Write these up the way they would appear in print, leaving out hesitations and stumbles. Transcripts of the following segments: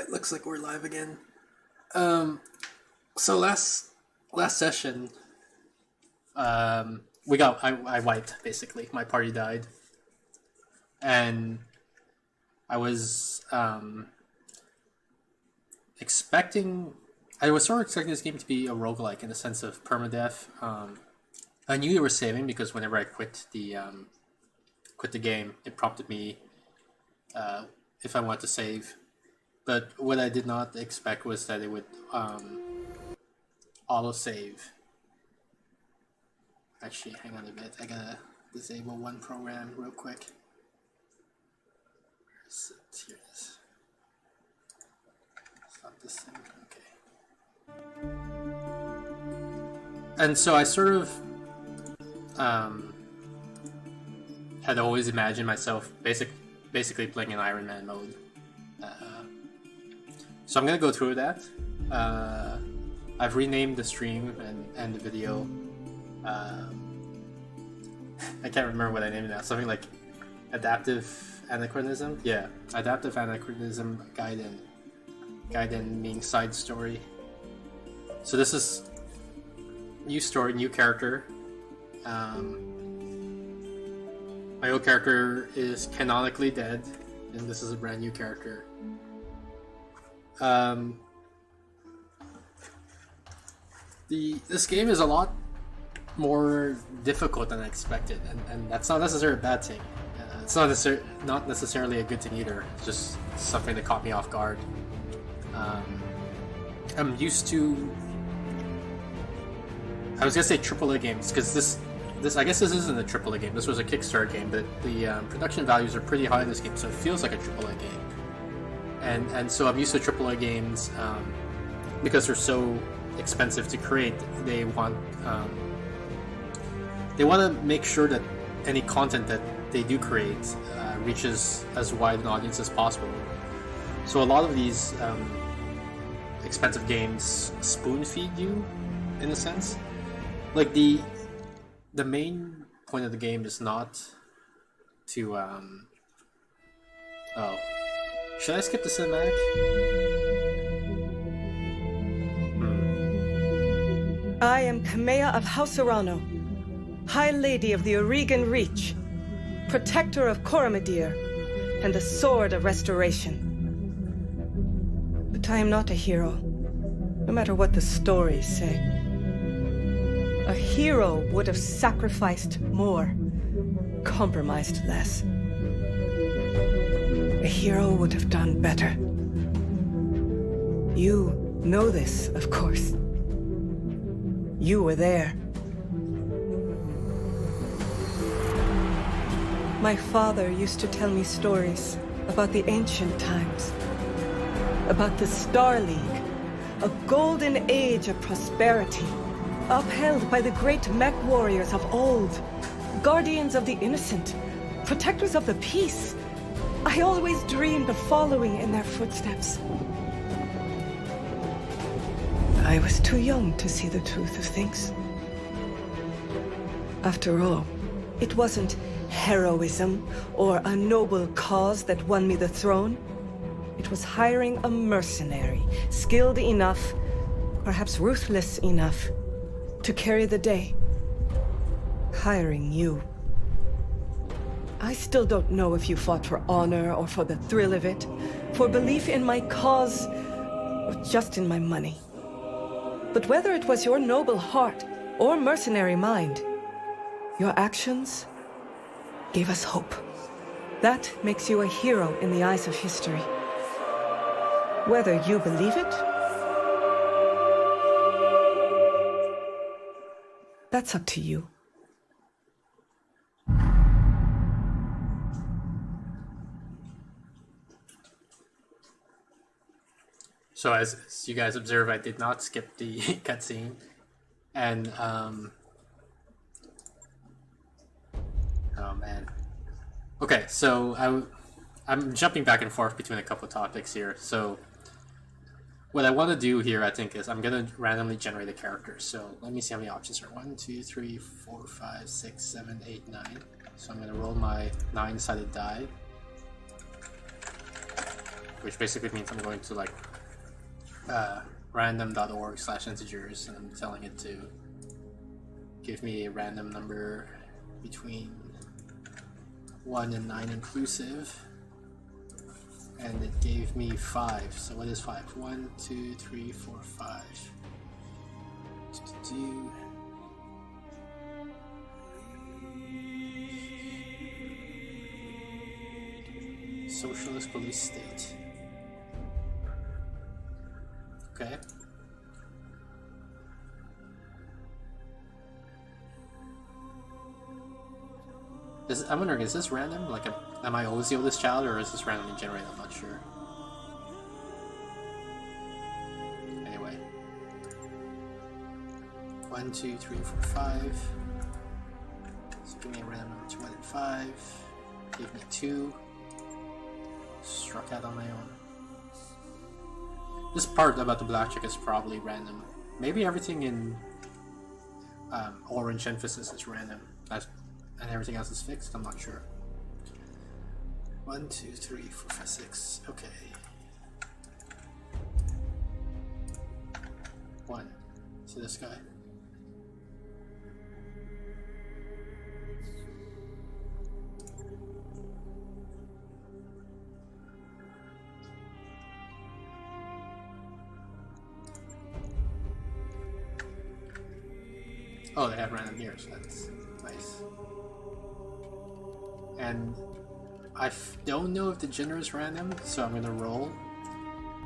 Alright, looks like we're live again. So last session, I wiped, basically. My party died. And I was expecting this game to be a roguelike in the sense of permadeath. I knew you were saving because whenever I quit the game, it prompted me if I want to save. But what I did not expect was that it would auto-save. Actually, hang on a bit. I gotta disable one program real quick. Where is it? Here it is. Stop this thing. Okay. And so I sort of had always imagined myself basically playing in Iron Man mode. So I'm gonna go through that. I've renamed the stream and the video. I can't remember what I named it now. Something like Adaptive Anachronism? Yeah, Adaptive Anachronism Gaiden. Gaiden meaning side story. So this is new story, new character. My old character is canonically dead, and this is a brand new character. This game is a lot more difficult than I expected, and that's not necessarily a bad thing. It's not necessarily a good thing either. It's just something that caught me off guard. I'm used to, I was gonna say AAA games, because this I guess this isn't a AAA game. This was a Kickstarter game, but the production values are pretty high in this game, so it feels like a AAA game. And so I'm used to AAA games because they're so expensive to create. They want to make sure that any content that they do create reaches as wide an audience as possible. So a lot of these expensive games spoon feed you, in a sense. Like the main point of the game is not to should I skip the cinematic? I am Kamea of House Urano, High Lady of the Oregon Reach, Protector of Coromadir, and the Sword of Restoration. But I am not a hero, no matter what the stories say. A hero would have sacrificed more, compromised less. A hero would have done better. You know this, of course. You were there. My father used to tell me stories about the ancient times, about the Star League, a golden age of prosperity, upheld by the great mech warriors of old, guardians of the innocent, protectors of the peace. I always dreamed of following in their footsteps. I was too young to see the truth of things. After all, it wasn't heroism or a noble cause that won me the throne. It was hiring a mercenary, skilled enough, perhaps ruthless enough, to carry the day. Hiring you. I still don't know if you fought for honor or for the thrill of it, for belief in my cause, or just in my money. But whether it was your noble heart or mercenary mind, your actions gave us hope. That makes you a hero in the eyes of history. Whether you believe it, that's up to you. So as you guys observe, I did not skip the cutscene, and oh man. Okay, so I'm jumping back and forth between a couple of topics here. So what I want to do here, I think, is I'm gonna randomly generate a character. So let me see how many options are. 1, 2, 3, 4, 5, 6, 7, 8, 9. So I'm gonna roll my 9-sided die. which basically means I'm going to like random.org/integers, and I'm telling it to give me a random number between 1 and 9 inclusive, and it gave me 5. So what is 5? 1, 2, 3, 4, 5. Do socialist police state. Okay. I'm wondering, is this random? Like, am I always the oldest child, or is this randomly generated? I'm not sure. Anyway. 1, 2, 3, 4, 5. So give me a random number 2 and 5. Give me 2. Struck out on my own. This part about the blackjack is probably random. Maybe everything in orange emphasis is random, and everything else is fixed. I'm not sure. 1, 2, 3, 4, 5, 6. Okay. 1. So this guy. Oh, they have random here, so that's nice. And I don't know if the gender is random, so I'm gonna roll.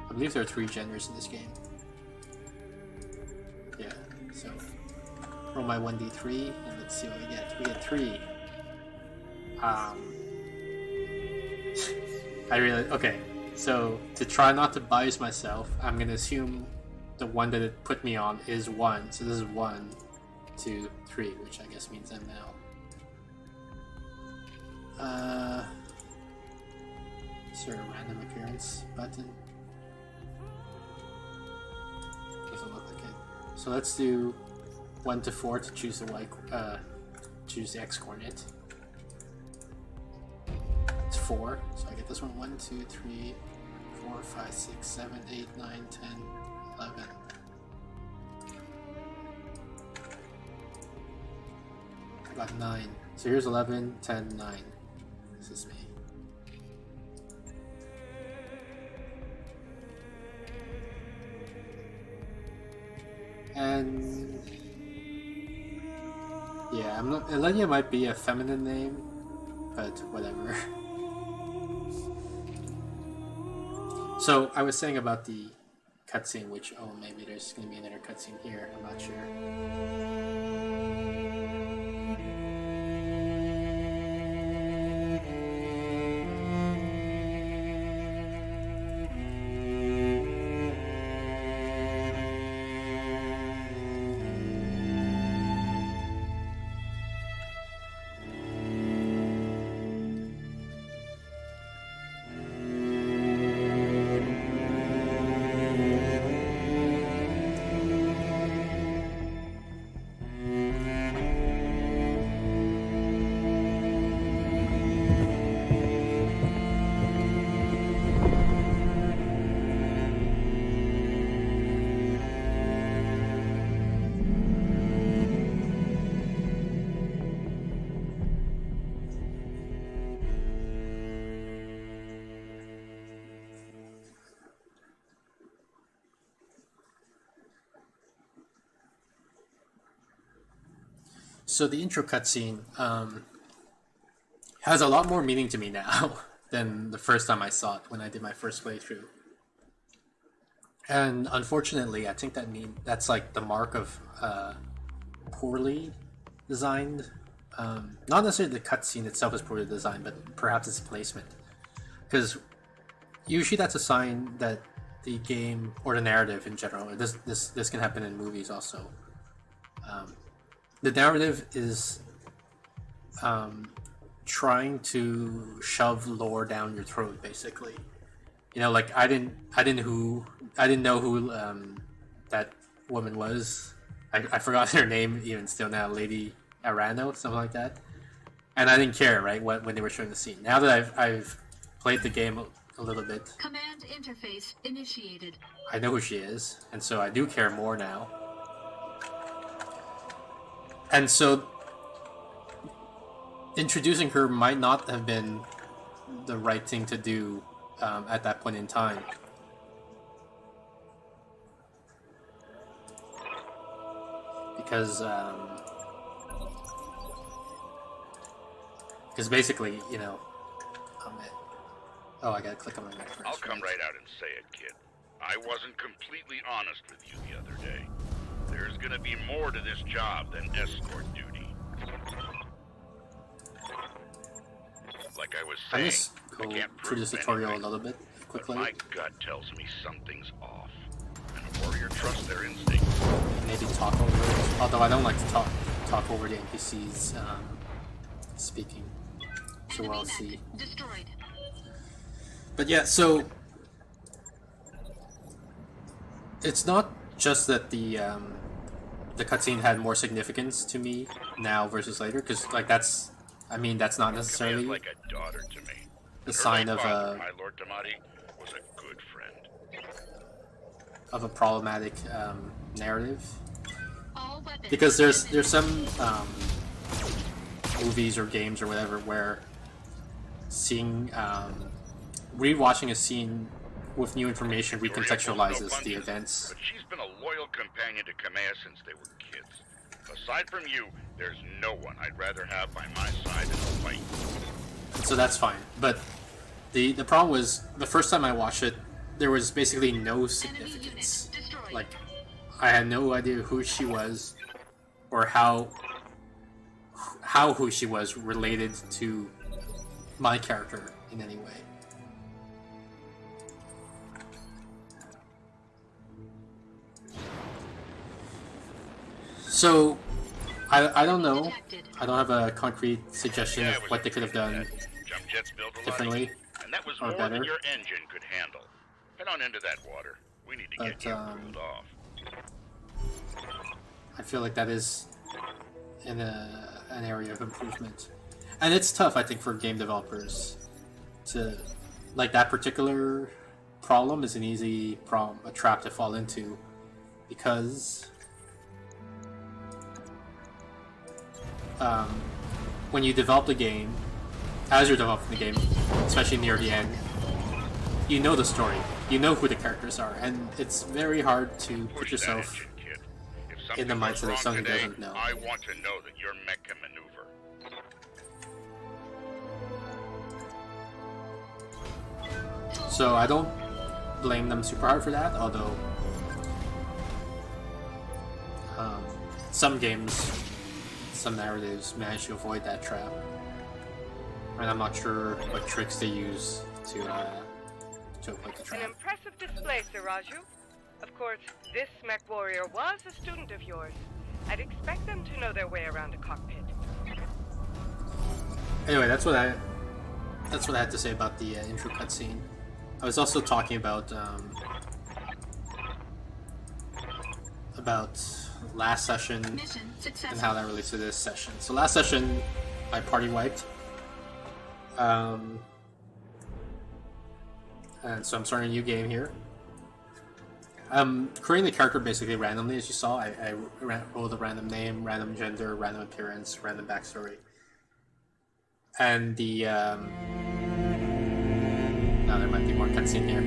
I believe there are 3 genders in this game. Yeah, so roll my 1d3 and let's see what we get. We get 3. Okay, so to try not to bias myself, I'm gonna assume the one that it put me on is 1. So this is 1, 2, 3, which I guess means I'm now. Is there a random appearance button? Doesn't look like it. So let's do 1 to 4 to choose the choose the x coordinate. It's 4, so I get this one. 1, 2, 3, 4, 5, 6, 7, 8, 9, 10, 11. I got 9. So here's 11, 10, 9. This is me. And yeah, I'm not. Elenia might be a feminine name, but whatever. So I was saying about the cutscene, which maybe there's gonna be another cutscene here. I'm not sure. So the intro cutscene has a lot more meaning to me now than the first time I saw it when I did my first playthrough. And unfortunately, I think that's like the mark of poorly designed. Not necessarily the cutscene itself is poorly designed, but perhaps its placement. Because usually that's a sign that the game or the narrative in general, or this can happen in movies also. The narrative is trying to shove lore down your throat, basically. You know, like I didn't know who that woman was. I forgot her name even still now, Lady Arano, something like that. And I didn't care, right, when they were showing the scene. Now that I've played the game a a little bit. Command interface initiated. I know who she is, and so I do care more now. And so introducing her might not have been the right thing to do at that point in time. Because basically, you know, oh, I gotta click on my mic first. I'll come right out and say it, kid. I wasn't completely honest with you the other day. There's gonna be more to this job than escort duty. Like I was saying, Just go I can't through this prove tutorial anything, a little bit quickly. but my gut tells me something's off. And a warrior trusts their instincts. Maybe talk over it. Although I don't like to talk over the NPCs speaking. So we'll see. Destroyed. But yeah, so it's not just that the cutscene had more significance to me now versus later, because like that's not necessarily like a daughter to me. the sign of My Lord Damati was a good friend. Of a problematic narrative. All weapons. Because there's some movies or games or whatever where seeing rewatching a scene with new information recontextualizes the events. But she's been a loyal companion to Kamea since they were kids. Aside from you, there's no one I'd rather have by my side in a fight. So that's fine. But the problem was the first time I watched it, there was basically no significance. Like I had no idea who she was or how who she was related to my character in any way. So I don't know. I don't have a concrete suggestion of what they could have done Jump jets built a lot differently and that was or more better. than your engine could handle. Head on into that water. We need to get you cooled off. I feel like that is in an area of improvement. And it's tough, I think, for game developers to... Like, that particular problem is an easy problem, a trap to fall into. Because... when you develop the game, as you're developing the game, especially near the end, you know the story, you know who the characters are, and it's very hard to put yourself in the mindset of someone who doesn't know. I want to know that your mech can maneuver. So I don't blame them super hard for that, although some games, some narratives manage to avoid that trap. And I'm not sure what tricks they use to avoid the An trap. impressive display, Sir Raju. Of course, this mech warrior was a student of yours. I'd expect them to know their way around a cockpit. Anyway, that's what I had to say about the intro cutscene. I was also talking about last session and how that relates to this session. So last session, I party wiped. And so I'm starting a new game here. Creating the character basically randomly, as you saw. I rolled a random name, random gender, random appearance, random backstory. And the... now there might be more cutscene here.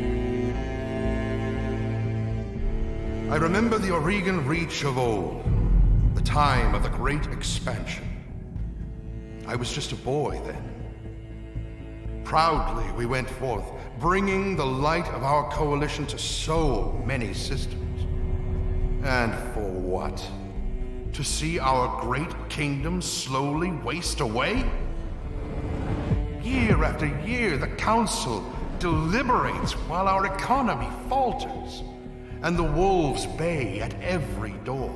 I remember the Oregon Reach of old, the time of the Great Expansion. I was just a boy then. Proudly we went forth, bringing the light of our coalition to so many systems. And for what? To see our great kingdom slowly waste away? Year after year, the Council deliberates while our economy falters, and the wolves bay at every door,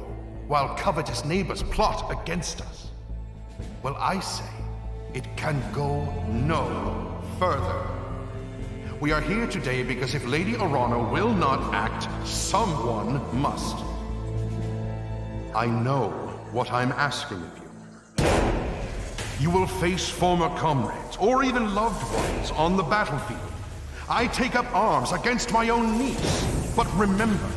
while covetous neighbors plot against us. Well, I say, it can go no further. We are here today because if Lady Orana will not act, someone must. I know what I'm asking of you. You will face former comrades, or even loved ones, on the battlefield. I take up arms against my own niece. But remember,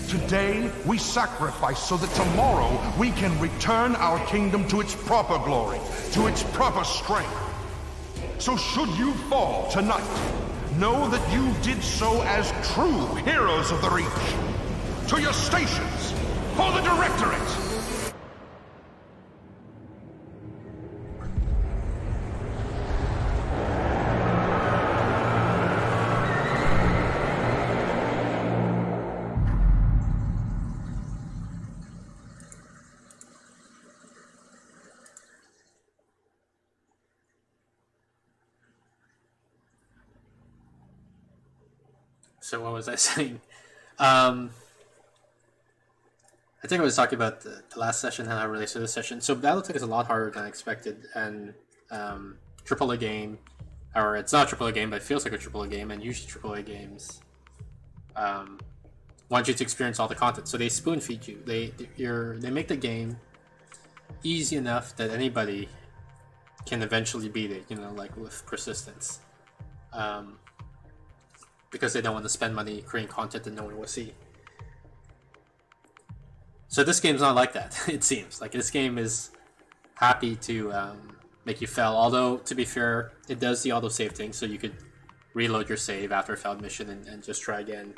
today we sacrifice so that tomorrow we can return our kingdom to its proper glory, to its proper strength. So should you fall tonight, know that you did so as true heroes of the Reach. To your stations, for the Directorate! So what was I saying? I think I was talking about the last session and how it relates to this session. So BattleTech is a lot harder than I expected, and AAA game, or it's not a AAA game, but it feels like a AAA game, and usually AAA games want you to experience all the content. So they spoon feed you. They make the game easy enough that anybody can eventually beat it. You know, like with persistence. Because they don't want to spend money creating content that no one will see. So this game's not like that, it seems. Like, this game is happy to make you fail, although, to be fair, it does the autosave thing, so you could reload your save after a failed mission and just try again.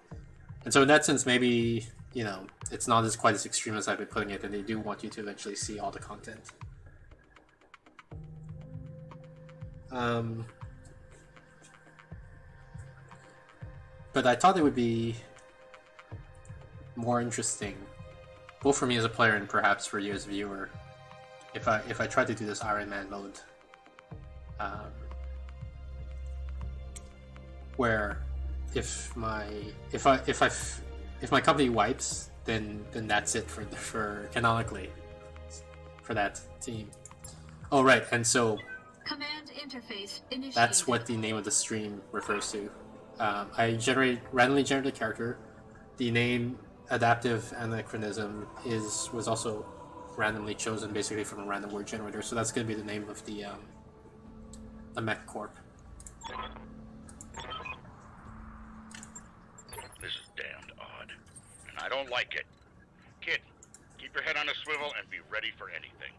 And so in that sense, maybe, you know, it's not as quite as extreme as I've been putting it, and they do want you to eventually see all the content. But I thought it would be more interesting, both for me as a player and perhaps for you as a viewer, if I tried to do this Iron Man mode, where if my company wipes, then that's it for canonically for that team. Oh right, and so Command interface initiated. that's what the name of the stream refers to. I randomly generated a character. The name Adaptive Anachronism was also randomly chosen, basically from a random word generator. So that's going to be the name of the mech corp. This is damned odd, and I don't like it. Kid, keep your head on a swivel and be ready for anything.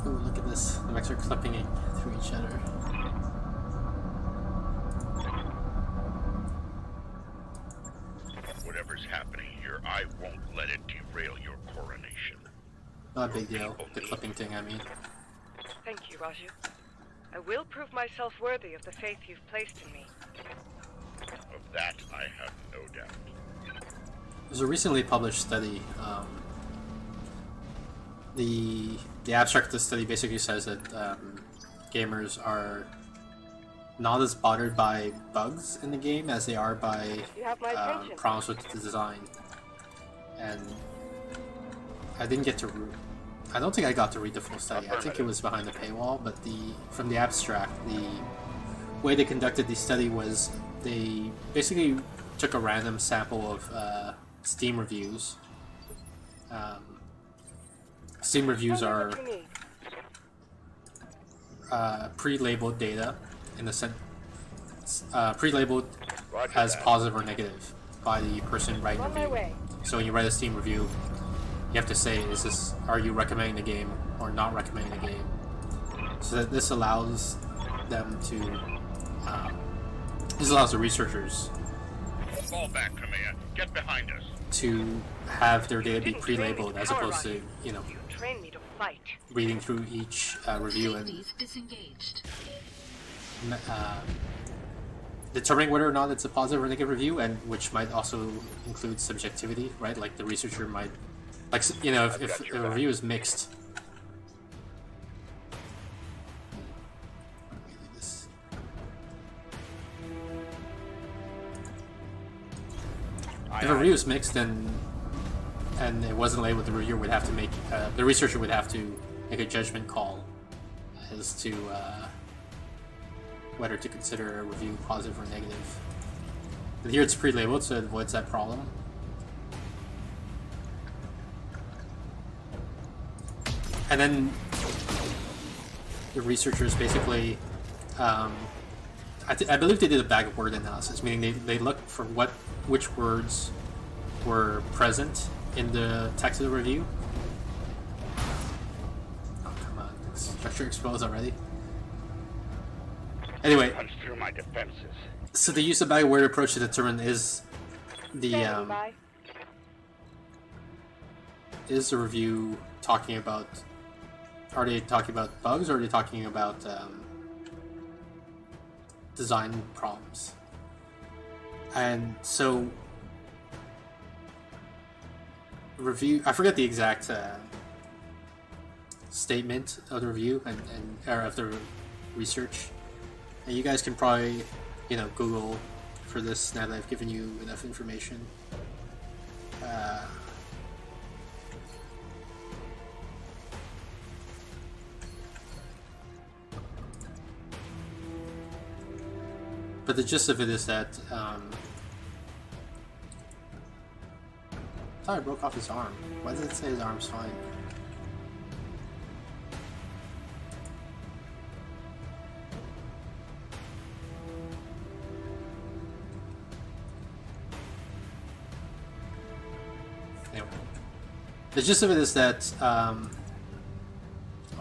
Ooh, look at this. The mechs are clipping it through each other. Whatever's happening here, I won't let it derail your coronation. Not a big deal. The clipping thing, I mean. Thank you, Raju. I will prove myself worthy of the faith you've placed in me. Of that, I have no doubt. There's a recently published study. The abstract of the study basically says that gamers are not as bothered by bugs in the game as they are by problems with the design. And I didn't get to. I don't think I got to read the full study. I think it was behind the paywall. But from the abstract, the way they conducted the study was they basically took a random sample of Steam reviews. Steam reviews are pre-labeled data, in the sense pre-labeled as positive or negative by the person writing the review. So when you write a Steam review, you have to say, are you recommending the game or not recommending the game? So that this allows them to this allows the researchers Fall back, Kamea. Get behind us. to have their data be pre-labeled as opposed to, you know, Train me to fight. reading through each review and Safeties disengaged. determining whether or not it's a positive or negative review, and which might also include subjectivity, right? Like the researcher might, like, you know, if the review is mixed. Let me do this. If a review is mixed, and it wasn't labeled, the reviewer would have to make the researcher would have to make a judgment call as to whether to consider a review positive or negative. And here it's pre-labeled, so it avoids that problem. And then the researchers basically, I believe they did a bag of word analysis, meaning they looked for which words were present in the text of the review. Oh, come on. Structure exposed already? Anyway, Punch through my defenses. so they used a bag of word approach to determine is the review talking about, are they talking about bugs, or are they talking about design problems? And so review, I forget the exact statement of the review or of the research, and you guys can probably, you know, Google for this now that I've given you enough information. But the gist of it is that I thought I broke off his arm. Why does it say his arm's fine? Anyway, the gist of it is that oh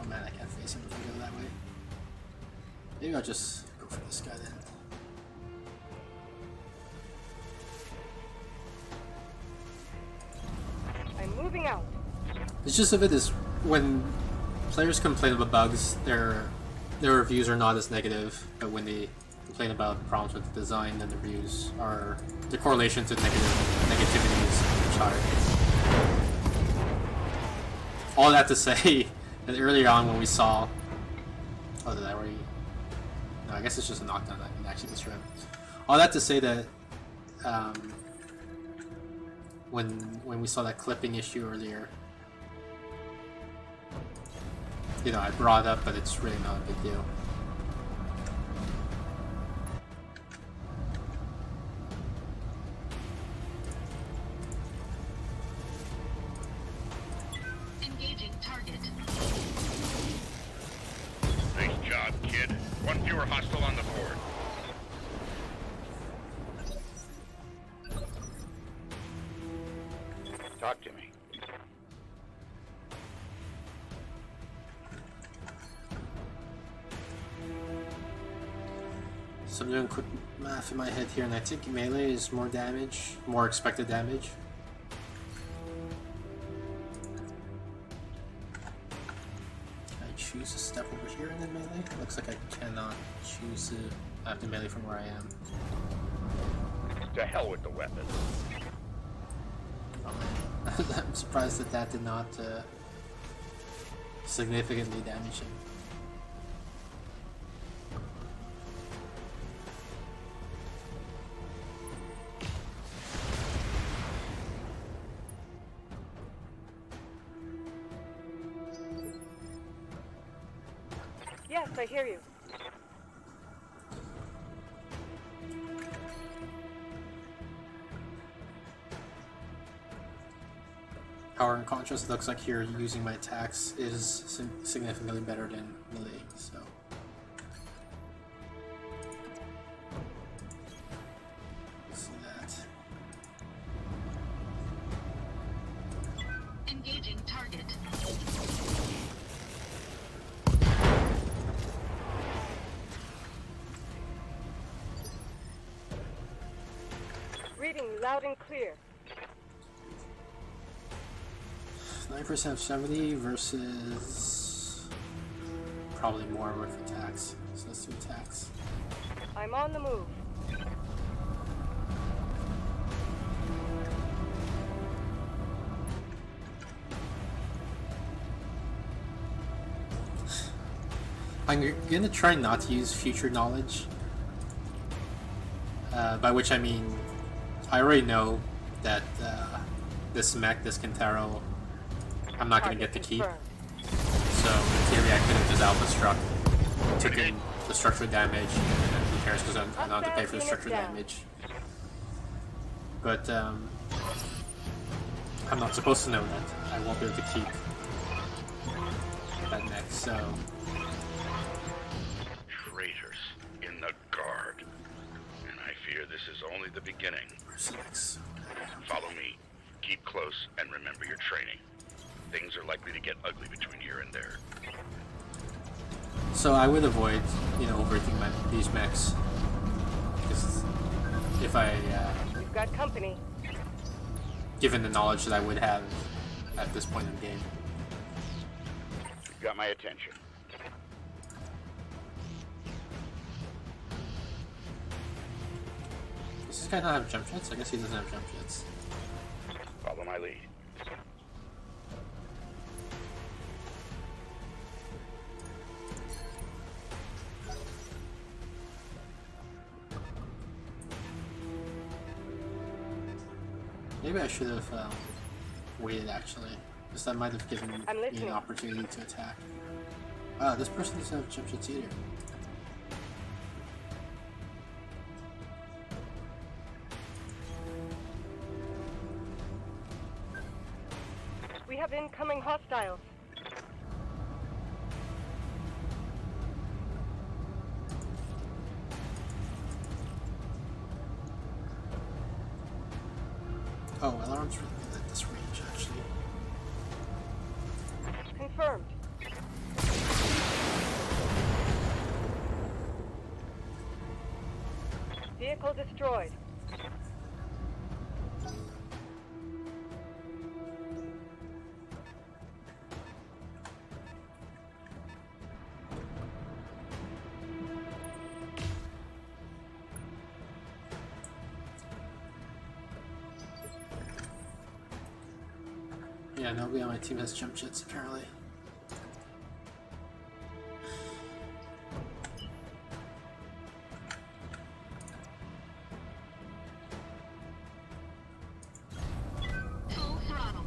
man, I can't face him if I go that way. Maybe I'll just go for this guy then. Moving out. The gist of it is when players complain about bugs, their reviews are not as negative, but when they complain about problems with the design, then the reviews are, the correlation to negativity is much higher. All that to say that earlier on when we saw, oh, did I already? No, I guess it's just a knockdown. I can actually destroy him. All that to say that when we saw that clipping issue earlier, you know, I brought it up, but it's really not a big deal. Engaging target. Nice job, kid. One fewer hostile on the board. Talk to me. So I'm doing quick math in my head here, and I think melee is more damage, more expected damage. Can I choose to step over here and then melee? It looks like I cannot choose to have to melee from where I am. To hell with the weapon. I'm surprised that that did not significantly damage him. Yes, I hear you. Power and contrast, it looks like here using my attacks is significantly better than melee, so. See that. Engaging target. Reading loud and clear. 9% of 70 versus probably more with attacks. So let's do attacks. I'm on the move. I'm gonna try not to use future knowledge. By which I mean, I already know that this mech, this Kentaro, I'm not going to get to keep. So in theory I could have just alpha struck, taken the structural damage, and then who cares because I'm not to pay for the structural damage. But I'm not supposed to know that. I won't be able to keep. that next, so... Traitors in the guard. And I fear this is only the beginning. Where's the next? Follow me. Keep close and remember your training. Things are likely to get ugly between here and there. So I would avoid, you know, overthinking these mechs. Because if I, We've got company. given the knowledge that I would have at this point in the game. You've got my attention. Does this guy not have jump jets? I guess he doesn't have jump jets. Follow my lead. Maybe I should have waited actually, because that might have given me I'm an listening. opportunity to attack. This person doesn't have jump jets either. We have incoming hostiles. Oh, alarms really good at this range actually. Confirmed. Vehicle destroyed. Yeah, nobody on my team has jump jets apparently. Full throttle.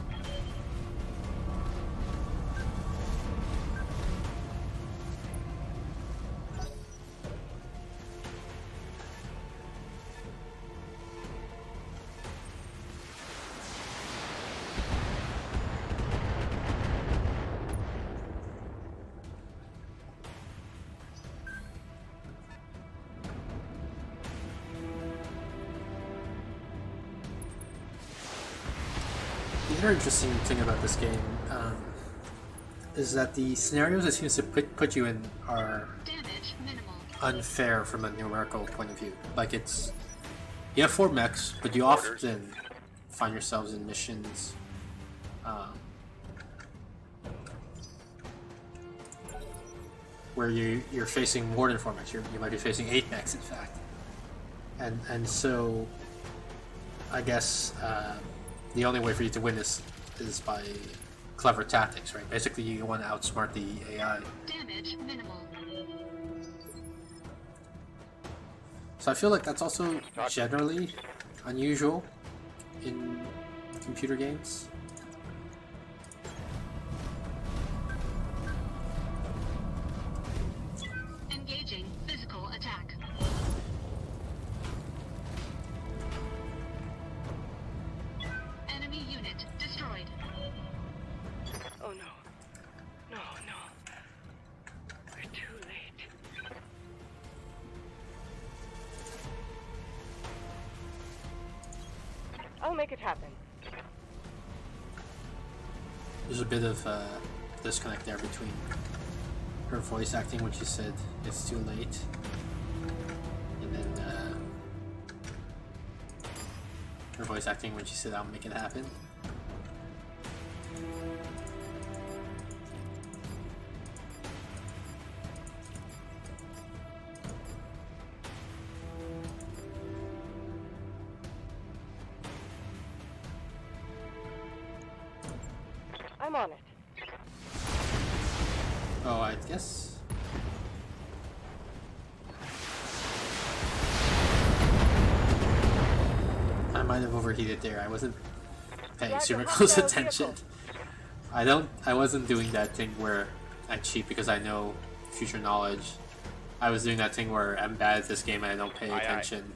The other interesting thing about this game is that the scenarios it seems to put you in are Damage minimal. unfair from a numerical point of view. Like it's, you have 4 mechs, but you often find yourselves in missions where you're facing more than 4 mechs. You might be facing 8 mechs, in fact. And so, I guess the only way for you to win is by clever tactics, right? Basically, you want to outsmart the AI. Damage minimal. So I feel like that's also generally unusual in computer games. Engaging physical attack. Enemy unit destroyed. Oh no. No, no. We're too late. I'll make it happen. There's a bit of disconnect there between her voice acting when she said it's too late, and then her voice acting when she said I'll make it happen. I'm on it. Oh, I guess. I might have overheated there. I wasn't paying Drag super the close hostile attention. vehicle. I wasn't doing that thing where I cheat because I know future knowledge. I was doing that thing where I'm bad at this game and I don't pay attention.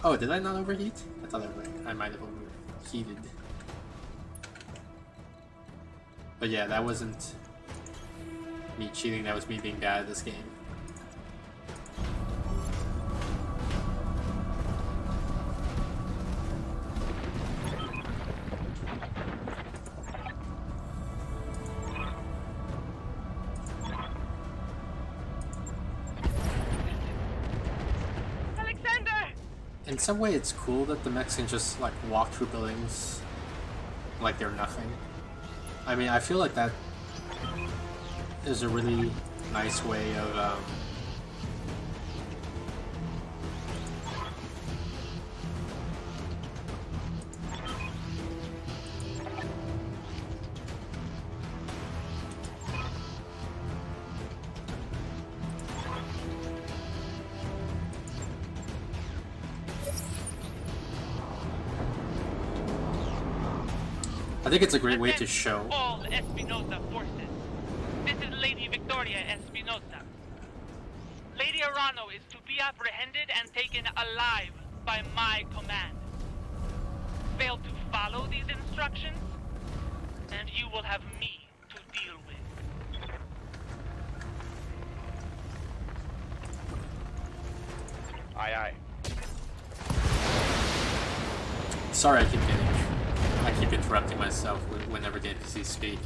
Oh, did I not overheat? I thought I might have overheated. But yeah, that wasn't me cheating, that was me being bad at this game. In some way, it's cool that the mechs can just like walk through buildings like they're nothing. I mean, I feel like that is a really nice way of I think it's a great way to show. All Espinosa forces. This is Lady Victoria Espinosa. Lady Arano is to be apprehended and taken alive by my command. Fail to follow these instructions, and you will have me to deal with. Aye, aye. Sorry, I keep interrupting myself whenever the NPCs speak.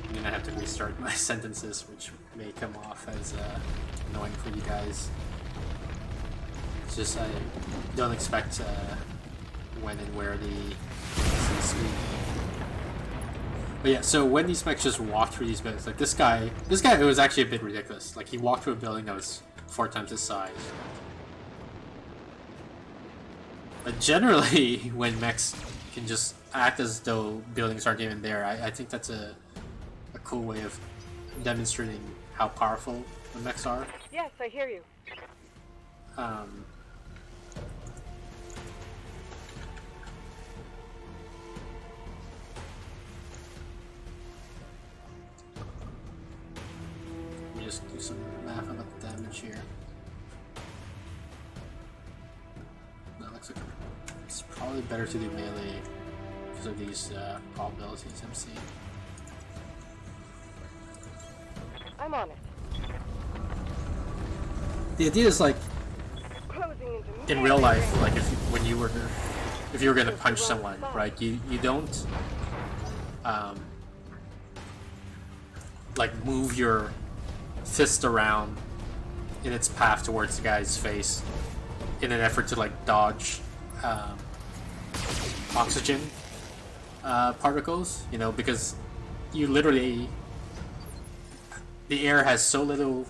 And then I have to restart my sentences, which may come off as annoying for you guys. It's just I don't expect when and where the NPCs speak. But yeah, so when these mechs just walk through these buildings, like this guy, it was actually a bit ridiculous. Like he walked through a building that was 4 times his size. But generally, when mechs can just act as though buildings aren't even there, I think that's a cool way of demonstrating how powerful the mechs are. Yes, I hear you. Let me just do some math about the damage here. That looks like it's probably better to do melee because of these probabilities I'm seeing. I'm on it. The idea is like Closing into in real life, like if you were gonna punch someone, right? You don't like move your fist around in its path towards the guy's face in an effort to like dodge oxygen particles, you know, because you literally the air has so little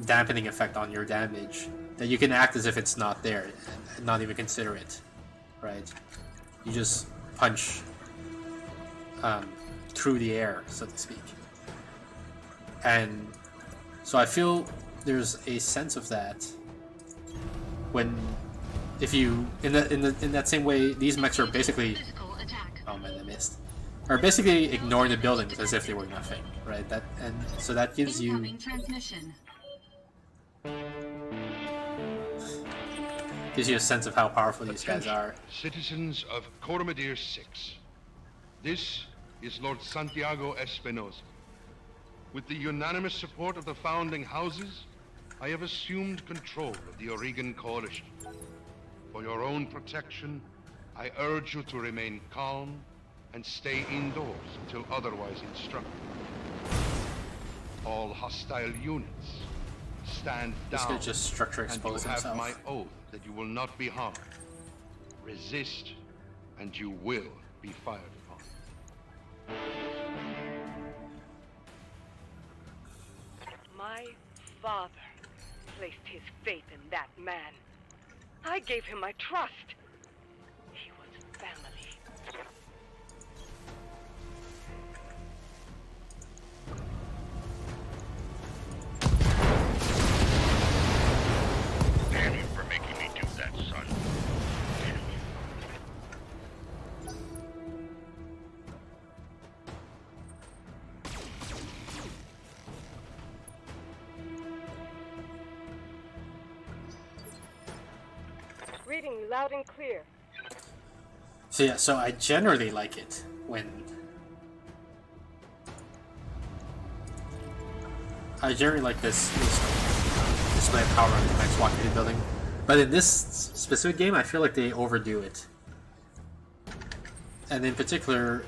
dampening effect on your damage that you can act as if it's not there and not even consider it, right? You just punch through the air, so to speak. And so I feel there's a sense of that when if you in that same way these mechs are basically Physical attack. oh man I missed are basically ignoring the buildings as if they were nothing, right? That and so that gives you Incoming transmission. a sense of how powerful these guys are. Citizens of Coromadir 6. This is Lord Santiago Espinosa. With the unanimous support of the founding houses, I have assumed control of the Oregon Coalition. For your own protection, I urge you to remain calm and stay indoors until otherwise instructed. All hostile units, stand This down, guy just structure and you expose have himself. my oath that you will not be harmed. Resist, and you will be fired upon. My father placed his faith in that man. I gave him my trust. He was family. Damn you for making me do that, son. Reading you loud and clear. So yeah, so I generally like it when I generally like this display of power on the next walk into the building, but in this specific game, I feel like they overdo it. And in particular,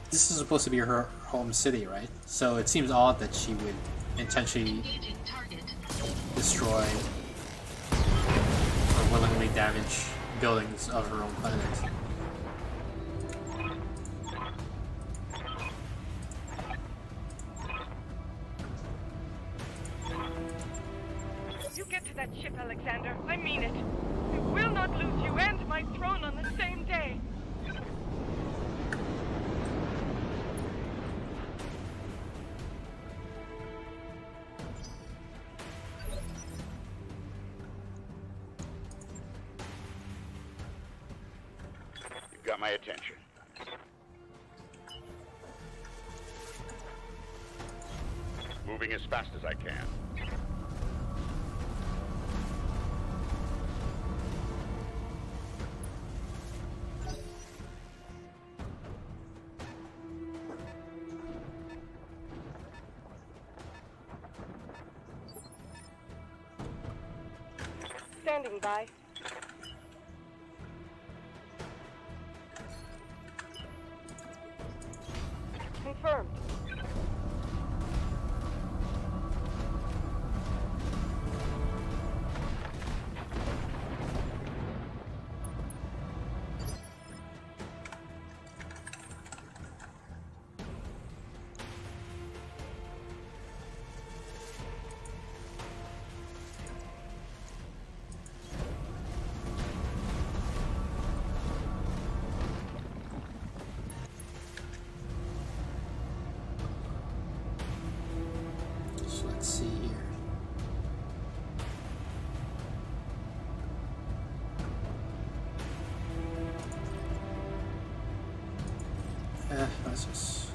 this is supposed to be her home city, right? So it seems odd that she would intentionally Engaging target. destroy or willingly damage buildings of her own planet. You get to that ship, Alexander. I mean it. We will not lose you and my throne on the same day. You've got my attention. Moving as fast as I can. Standing by. Confirmed. So let's see here. Let's just...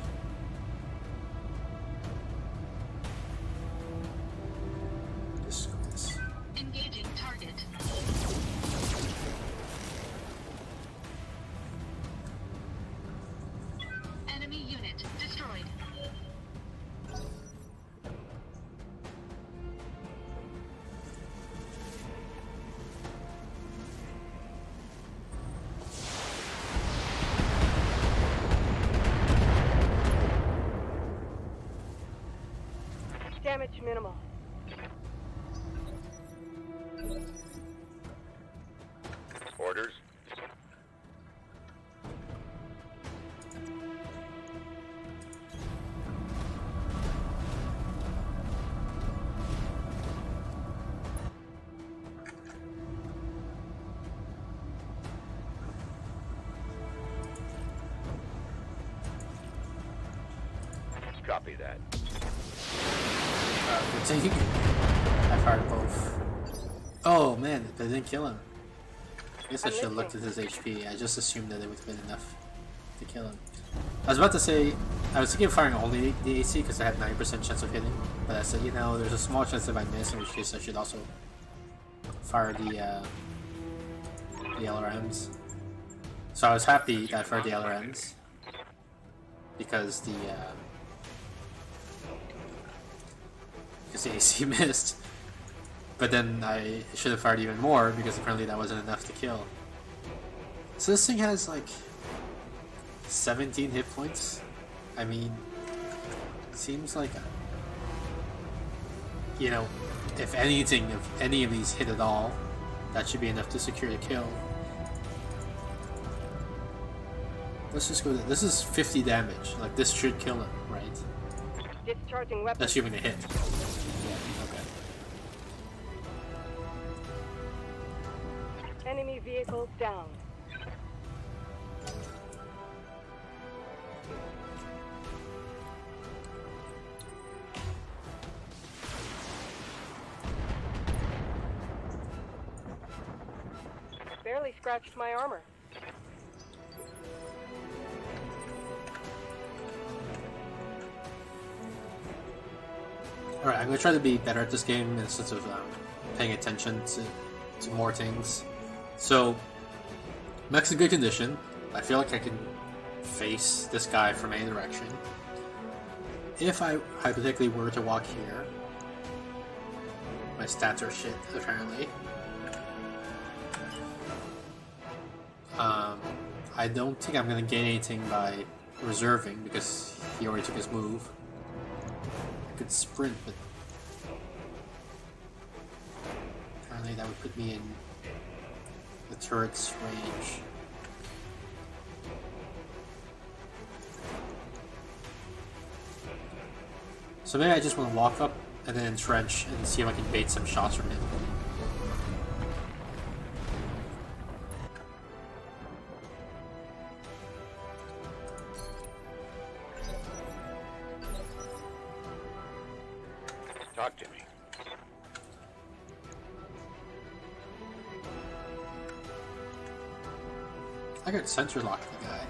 This. Engaging target. Enemy unit destroyed. Damage minimal. Orders. Copy that. Good take. I fired both. Oh man, they didn't kill him. I guess I should have looked at his HP. I just assumed that it would have been enough to kill him. I was about to say, I was thinking of firing only the AC because I had 9% chance of hitting, but I said, you know, there's a small chance if I miss, in which case I should also fire the LRMs. So I was happy that I fired the LRMs because the AC missed. But then I should have fired even more because apparently that wasn't enough to kill. So this thing has like 17 hit points. I mean, seems like, you know, if anything, if any of these hit at all, that should be enough to secure the kill. Let's just go to, this is 50 damage. Like, this should kill him, right? Discharging weapons. Assuming a hit. Yeah, okay. Enemy vehicles down. Barely scratched my armor. Alright, I'm gonna try to be better at this game in the sense of paying attention to more things. So, mech's in good condition. I feel like I can face this guy from any direction. if I hypothetically were to walk here, my stats are shit, apparently. I don't think I'm gonna gain anything by reserving because he already took his move. I could sprint, but apparently that would put me in the turret's range. So maybe I just want to walk up and then entrench and see if I can bait some shots from him. Talk to me. I got sensor lock the guy.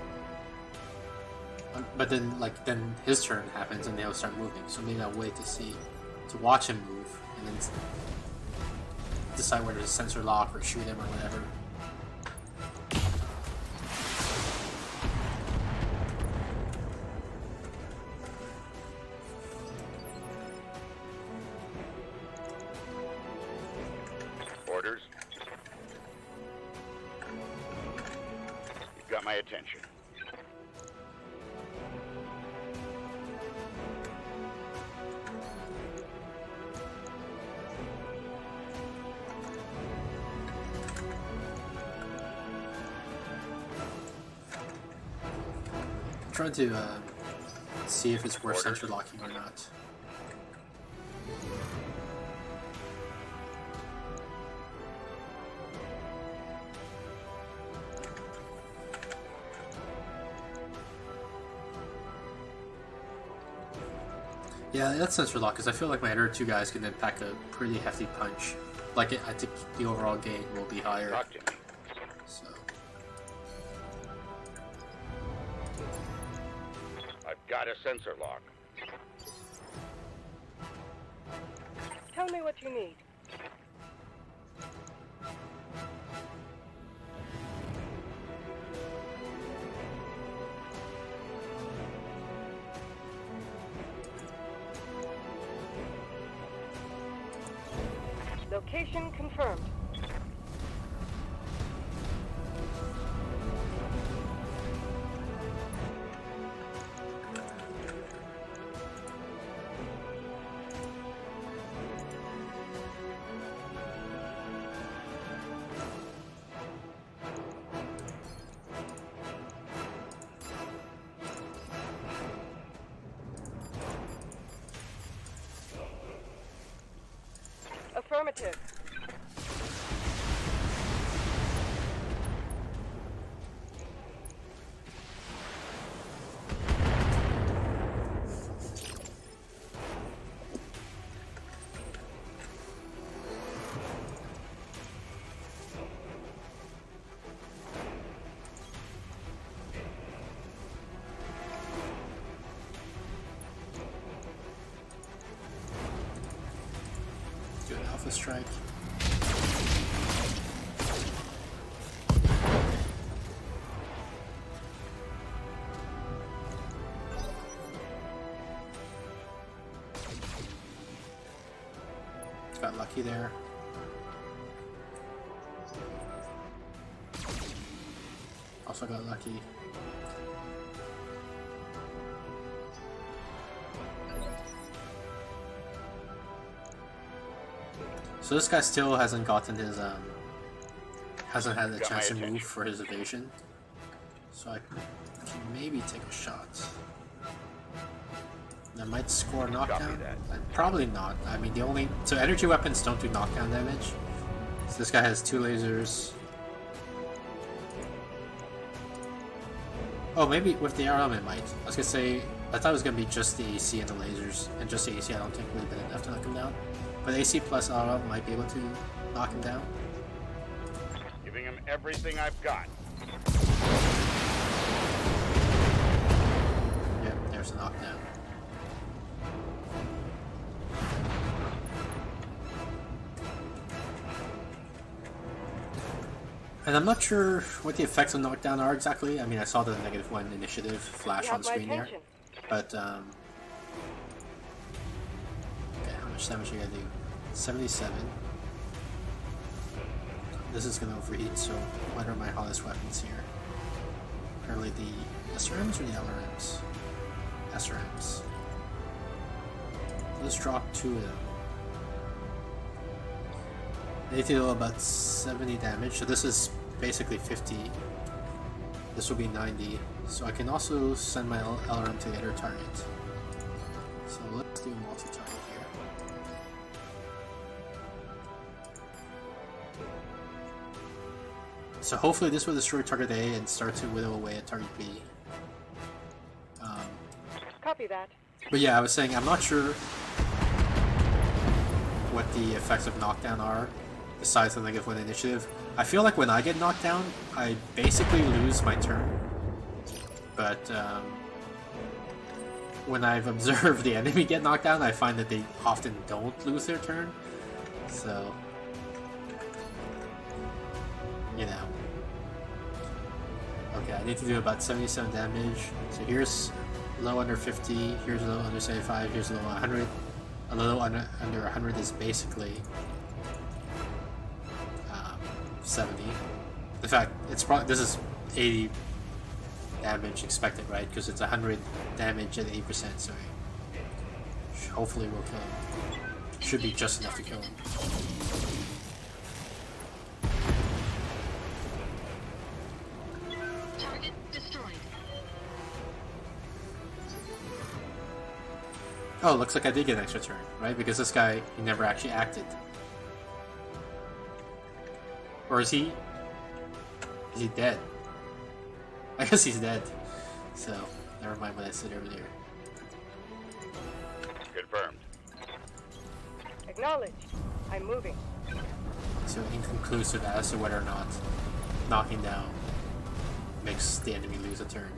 But then, then his turn happens and they'll start moving. So maybe I'll wait to watch him move, and then decide whether to sensor lock or shoot him or whatever. Orders. You've got my attention. I'm trying to see if it's worth sensor locking or not. Yeah, that's sensor lock because I feel like my other two guys can then pack a pretty hefty punch. I think the overall gain will be higher. Talk to me. So. Got a sensor lock. Tell me what you need. Location confirmed. Affirmative. Do an alpha strike. Got lucky there. Also got lucky. So this guy still hasn't gotten his hasn't had a chance to move for his evasion. So I can maybe take a shot. That might score a knockdown. Probably not. I mean, so energy weapons don't do knockdown damage. So this guy has 2 lasers. Oh, maybe with the arm it might. I was gonna say, I thought it was gonna be just the AC and the lasers, and just the AC I don't think would have been enough to knock him down. But AC plus aura might be able to knock him down. Giving him everything I've got. Yep, there's a knockdown. And I'm not sure what the effects of knockdown are exactly. I mean, I saw the -1 initiative flash You on have my screen there. attention. But Okay, how much damage you gotta do? 77. This is gonna overheat, so what are my hottest weapons here? Apparently the SRMs or the LRMs? SRMs. Let's drop 2 of them. They deal about 70 damage, so this is basically 50. This will be 90. So I can also send my LRM to the other target. So let's do a multi-target here. So hopefully this will destroy target A and start to whittle away at target B. Copy that. But yeah, I was saying I'm not sure what the effects of knockdown are, besides the -1 initiative. I feel like when I get knocked down, I basically lose my turn. But when I've observed the enemy get knocked down, I find that they often don't lose their turn. So, you know. Okay, I need to do about 77 damage. So here's low under 50, here's low under 75, here's low 100. A little under 100 is basically 70. In fact, it's probably, this is 80 damage expected, right? Because it's 100 damage at 80%, so hopefully we'll kill him. Should be just enough to kill him. Target destroyed. Oh, looks like I did get an extra turn, right? Because this guy, he never actually acted. Or is he? Is he dead? I guess he's dead. So, never mind what I said earlier. Confirmed. Acknowledged. I'm moving. So inconclusive as to whether or not knocking down makes the enemy lose a turn.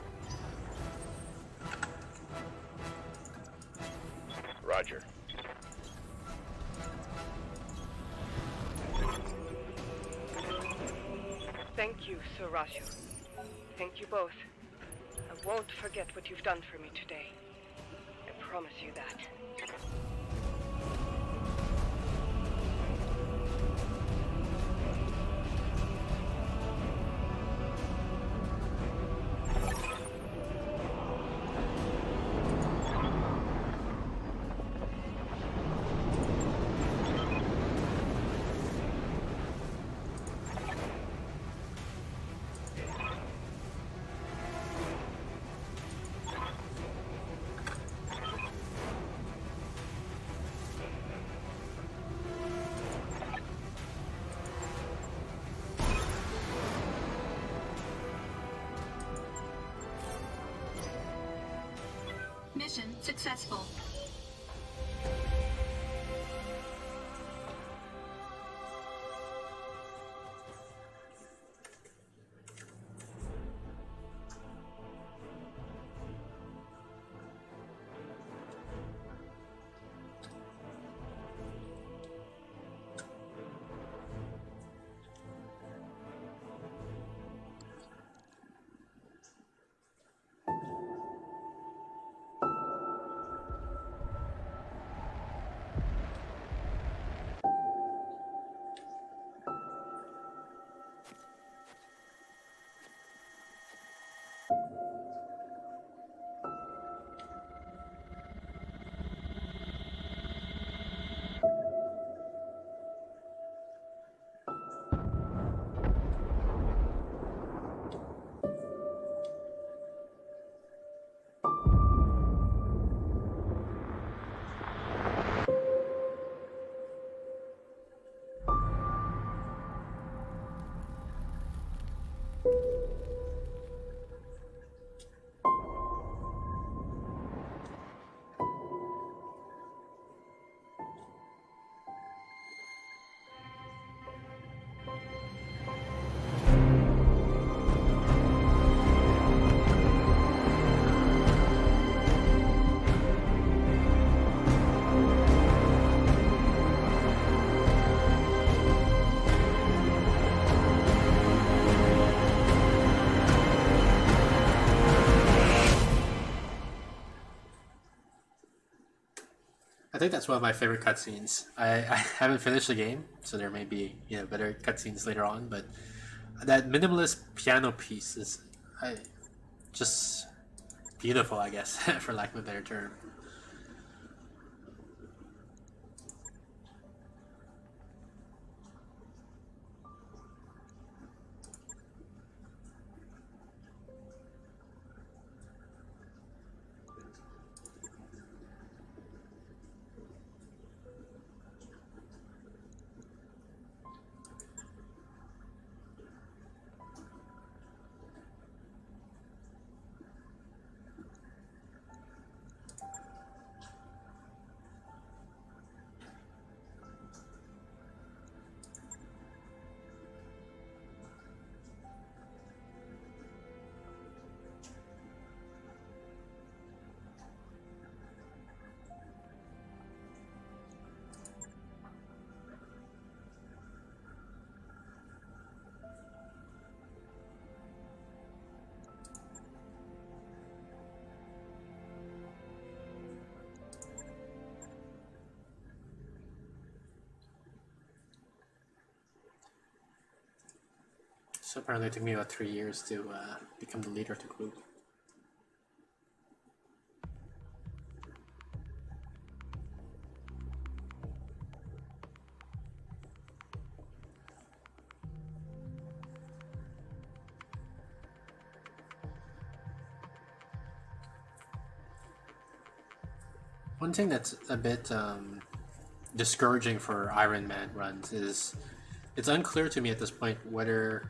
Roger. Thank you, Sir Rashu. Thank you both. I won't forget what you've done for me today. I promise you that. Mission successful. think that's one of my favorite cutscenes. I haven't finished the game, so there may be better cutscenes later on, but that minimalist piano piece is just beautiful, I guess, for lack of a better term. So apparently it took me about 3 years to become the leader of the group. One thing that's a bit discouraging for Iron Man runs is it's unclear to me at this point whether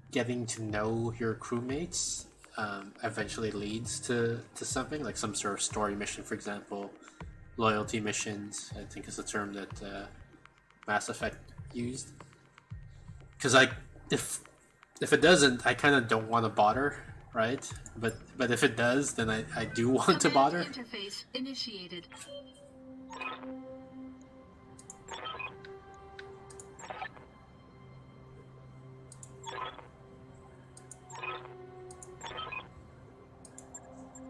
getting to know your crewmates eventually leads to something like some sort of story mission, for example, loyalty missions. I think is the term that Mass Effect used. Because if it doesn't, I kind of don't want to bother, right? But if it does, then I do want to bother. Interface initiated.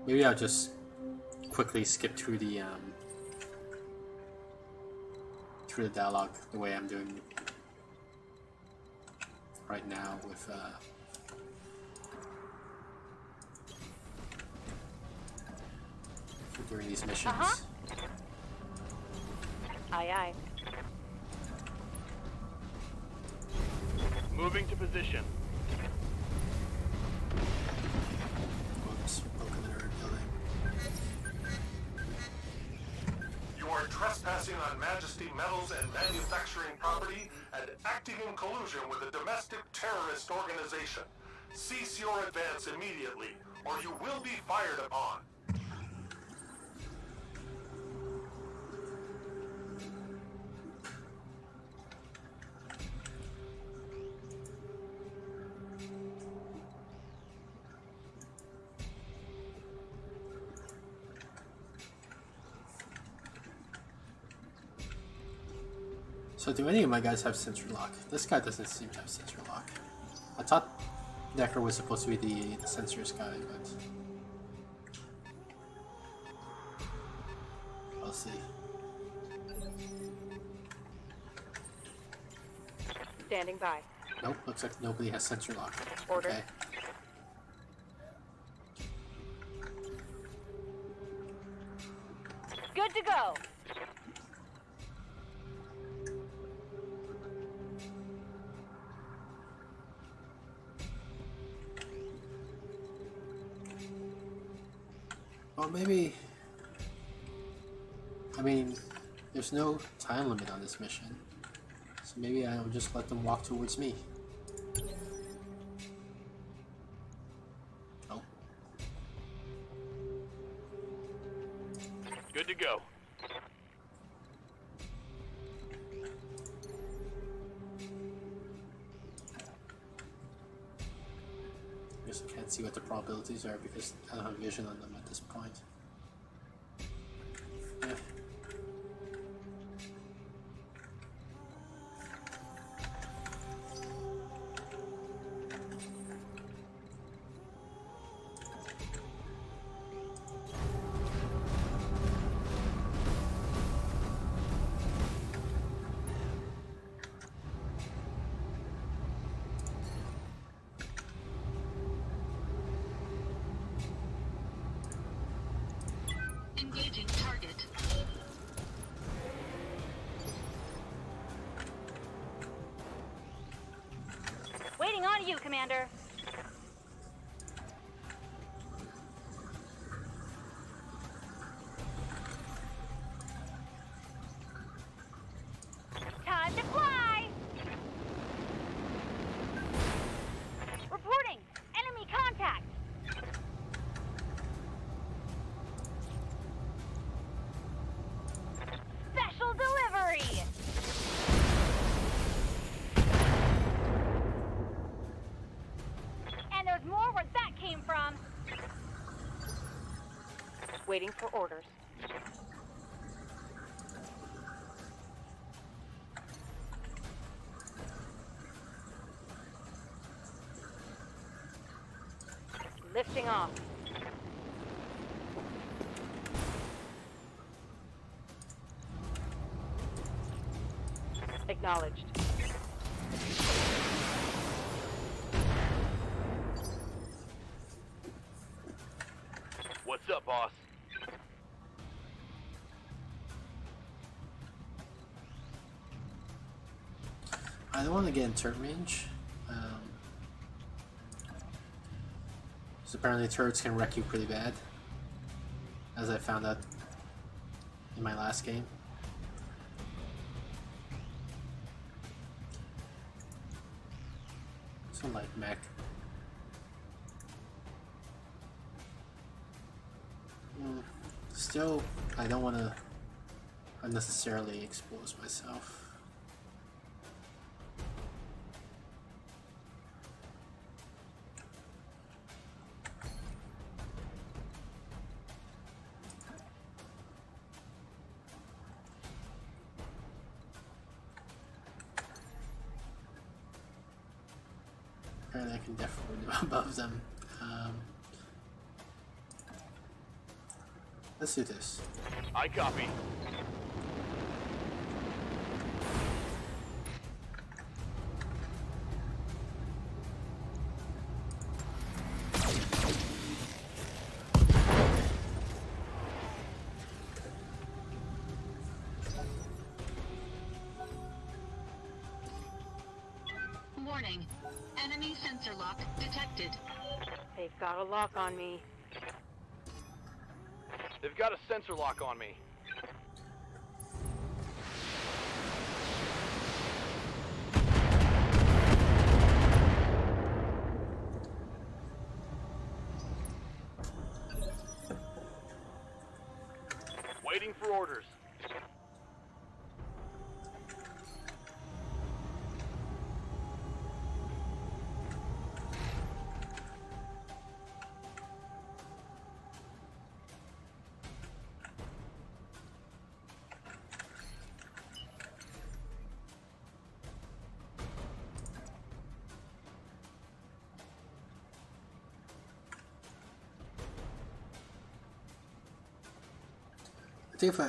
Maybe I'll just quickly skip through the dialogue the way I'm doing right now with during these missions. Aye, aye. Moving to position. Oops, broken the nerd building. You are trespassing on Majesty metals and manufacturing property and acting in collusion with a domestic terrorist organization. Cease your advance immediately, or you will be fired upon. So do any of my guys have sensor lock? This guy doesn't seem to have sensor lock. I thought Decker was supposed to be the sensors guy, but I'll see. Standing by. Nope, looks like nobody has sensor lock. Order. Okay. Good to go. Well, maybe... I mean, there's no time limit on this mission. So maybe I'll just let them walk towards me. Oh. Good to go. I guess I can't see what the probabilities are because I don't have vision on them at this point. Yeah. you, Commander. Time to fly! Reporting! Enemy contact! Special delivery! And there's more where that came from. Waiting for orders. Lifting off. Acknowledged. What's up, boss? I don't want to get in turret range. So apparently turrets can wreck you pretty bad, as I found out in my last game. Some light mech. Still, I don't want to unnecessarily expose myself. Apparently I can definitely do above them. Let's do this. I copy. Warning. Enemy sensor lock detected. They've got a lock on me. They've got a sensor lock on me. Waiting for orders. I think if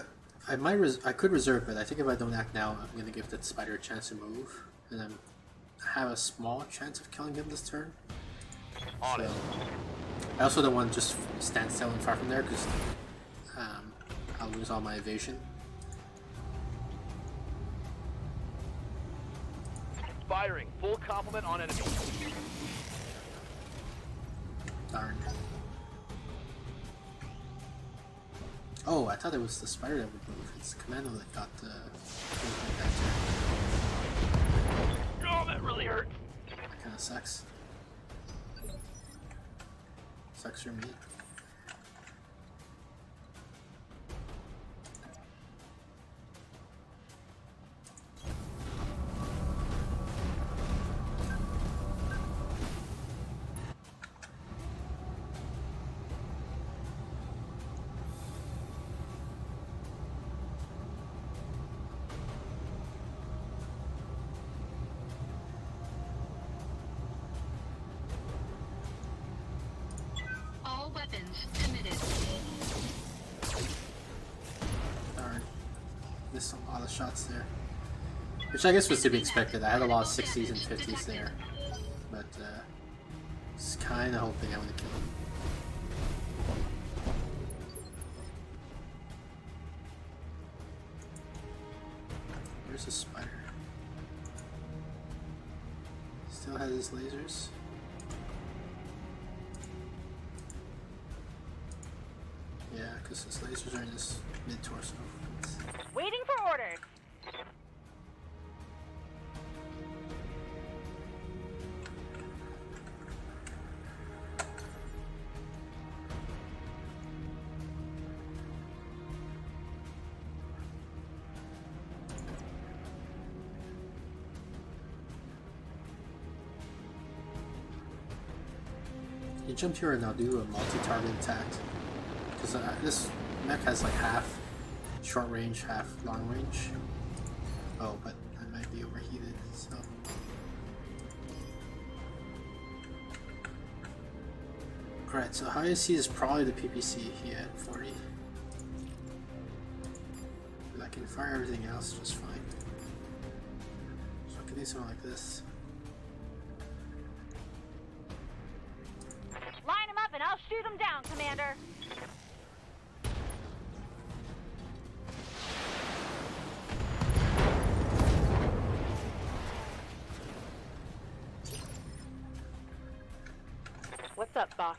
I could reserve, but I think if I don't act now, I'm gonna give that spider a chance to move, and then have a small chance of killing him this turn. On it. I also don't want to just stand still and far from there, because I'll lose all my evasion. Firing. Full complement on enemy. Darn. Oh, I thought it was the spider that would move. It's the commando that got the movement that turn. Oh, that really hurt. That kind of sucks. Sucks for me. All weapons committed. Darn. Missed a lot of shots there. Which I guess was to be expected. I had a lot of 60s and 50s there. But, just kinda hoping I would kill him. Where's the spider? Still has his lasers. Yeah, because his lasers are in his mid-torso. Waiting for orders. You jump here and I'll do a multi-target attack. Because this mech has like half short range, half long range. Oh, but I might be overheated, so. Alright, so highest is probably the PPC he had 40. But I can fire everything else just fine. So I can do something like this. Line them up and I'll shoot them down, Commander. What's up, boss?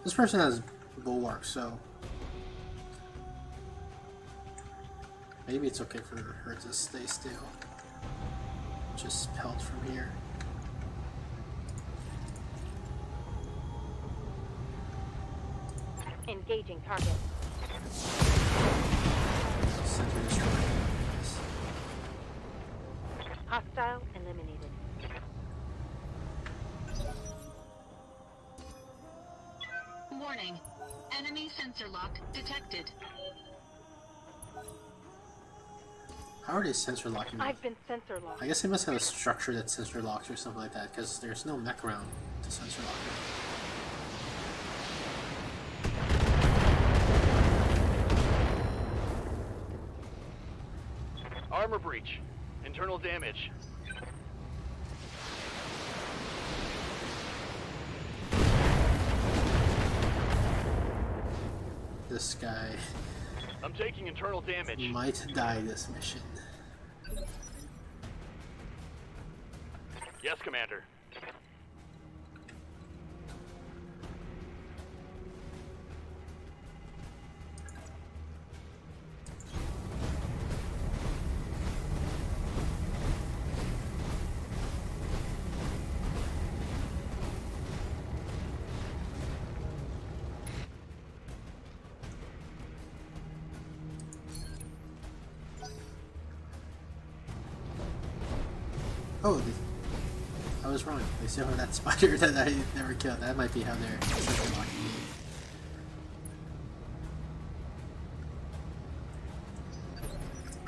This person has bulwark, so maybe it's okay for her to stay still. Just pelt from here. Engaging target. Center destroyed. Hostile eliminated. Warning. Enemy sensor lock detected. How are they sensor locking me? I've been sensor locked. I guess they must have a structure that sensor locks or something like that, because there's no mech around to sensor lock me. Armor breach. Internal damage. This guy I'm taking internal damage. might die this mission. Yes, Commander. Oh, I was wrong. They still have that spider that I never killed. That might be how they're sensor locking me.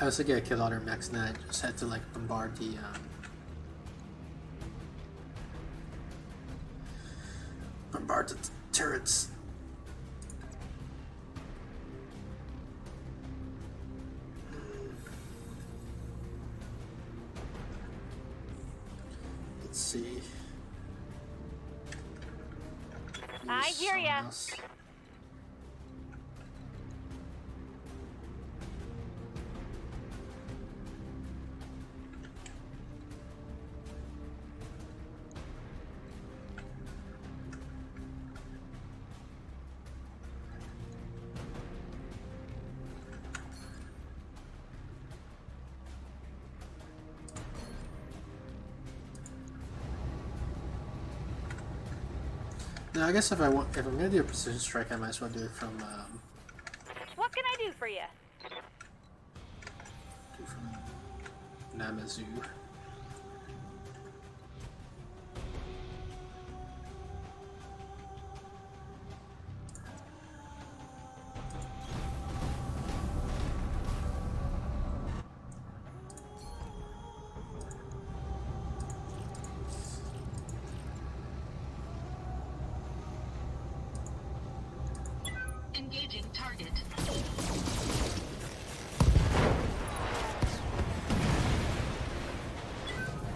I was thinking I killed all their mechs and then I just had to like bombard the turrets. Let's see. I Use hear someone ya. else. No, I guess if I'm gonna do a precision strike, I might as well do it from What can I do for you? Namazu. Engaging target.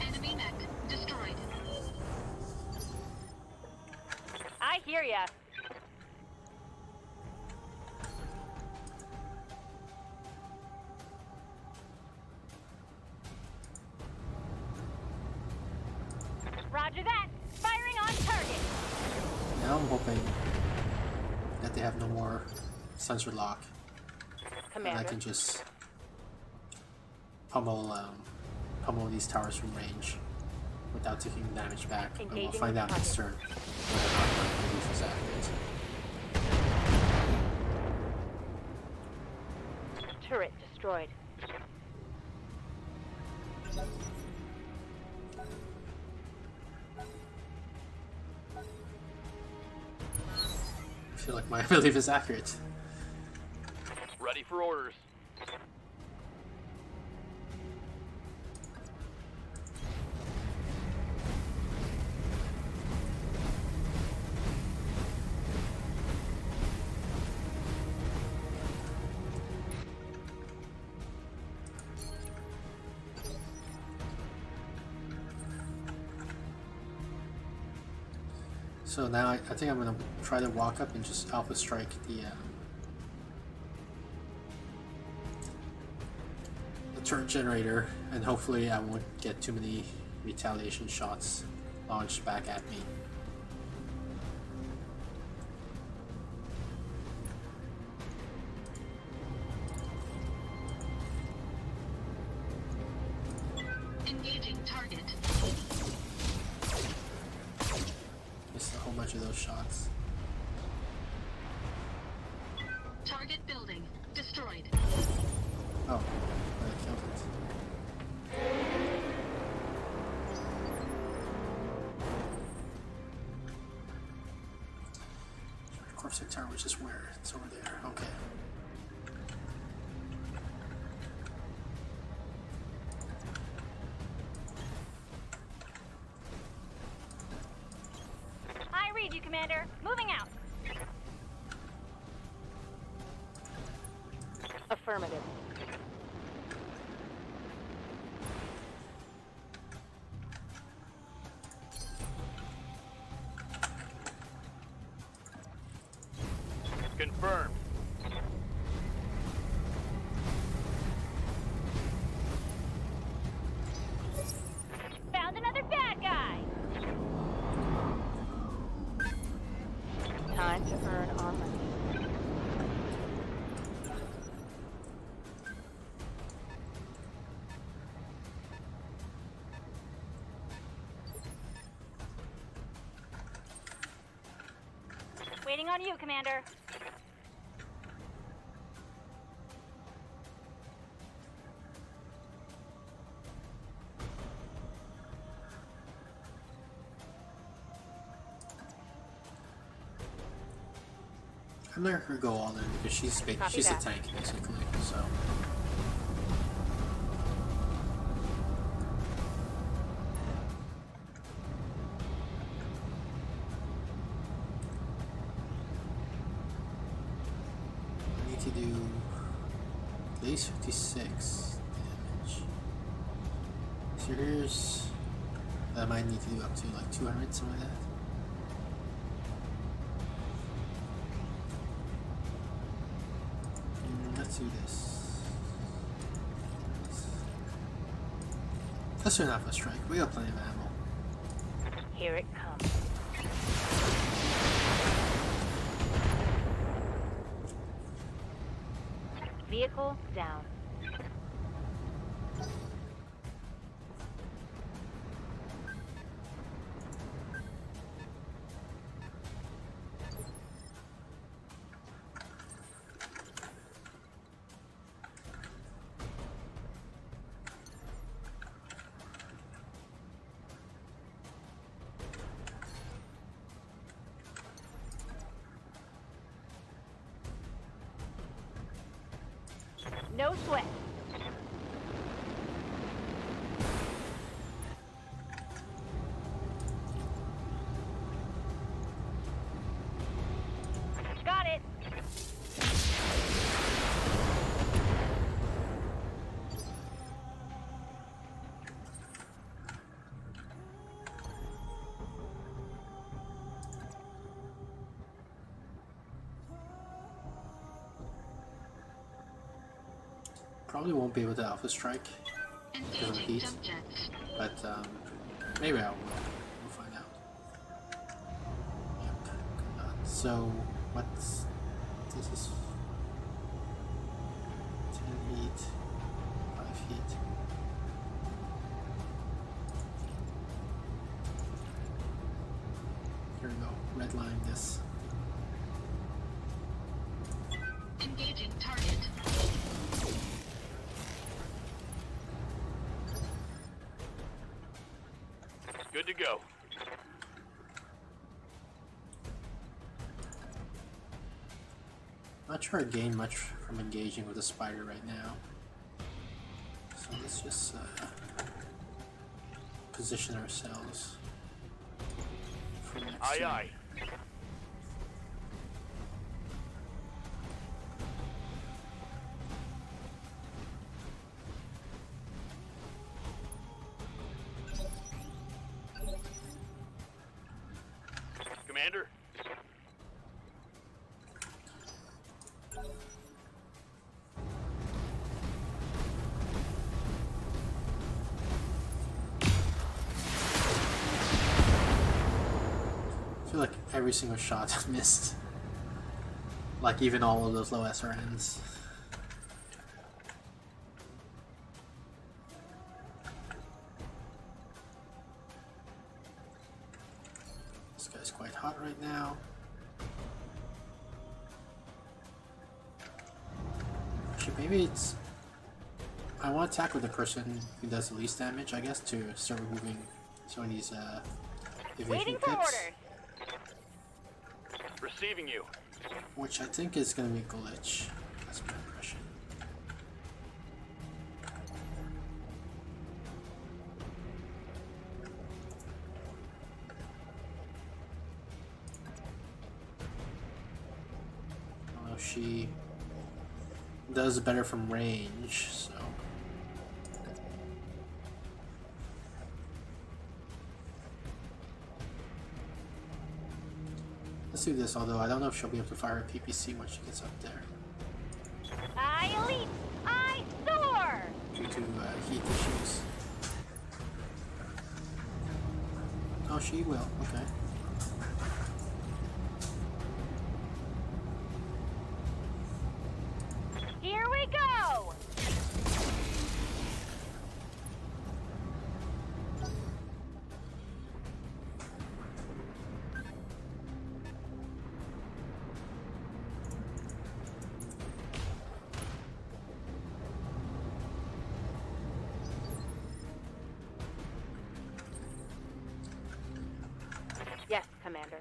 Enemy mech destroyed. I hear ya. now I'm hoping that they have no more sensor lock, and I Commander. can just pummel these towers from range without taking damage back. And we'll Engaging find the out next turn target. whether or not my belief is accurate. Turret destroyed. I feel like my belief is accurate. Ready for orders. So now I think I'm gonna try to walk up and just alpha strike the turret generator, and hopefully I won't get too many retaliation shots launched back at me. Engaging target. Missed a whole bunch of those shots. Target building destroyed. Oh, I killed it. Corpsec Tower, which is where? It's over there. Okay. I read you, Commander. Moving out. Affirmative. Confirmed. Found another bad guy. Time to earn our money. Waiting on you, Commander. I'm not gonna go all in because she's big. Copy She's that. a tank basically. So I need to do at least 56 damage. So here's I might need to do up to like 200, something like that. Let's do this. Let's do an alpha strike. We got plenty of ammo. Here it comes. Vehicle down. No sweat. Got it. Probably won't be able to alpha strike because of the Engaging heat, jump jets. but maybe I will. We'll find out. Yep. So what's this is 10 feet, 5 feet. Here we go. Redline this. Engaging target. Good to go. Not sure I gain much from engaging with the spider right now. So let's just position ourselves for next Aye, turn. aye. Commander? I feel like every single shot missed. Like even all of those low SRNs. This guy's quite hot right now. Actually, maybe it's... I want to attack with the person who does the least damage, I guess, to start removing some of these evasion Waiting for pips. orders. Receiving you. Which I think is going to be a glitch. That's my impression. Although she does better from range, so... Let's do this, although I don't know if she'll be able to fire a PPC when she gets up there. I leap. I soar. Due to heat issues. Oh, she will. Okay. Here we go. Yes, Commander.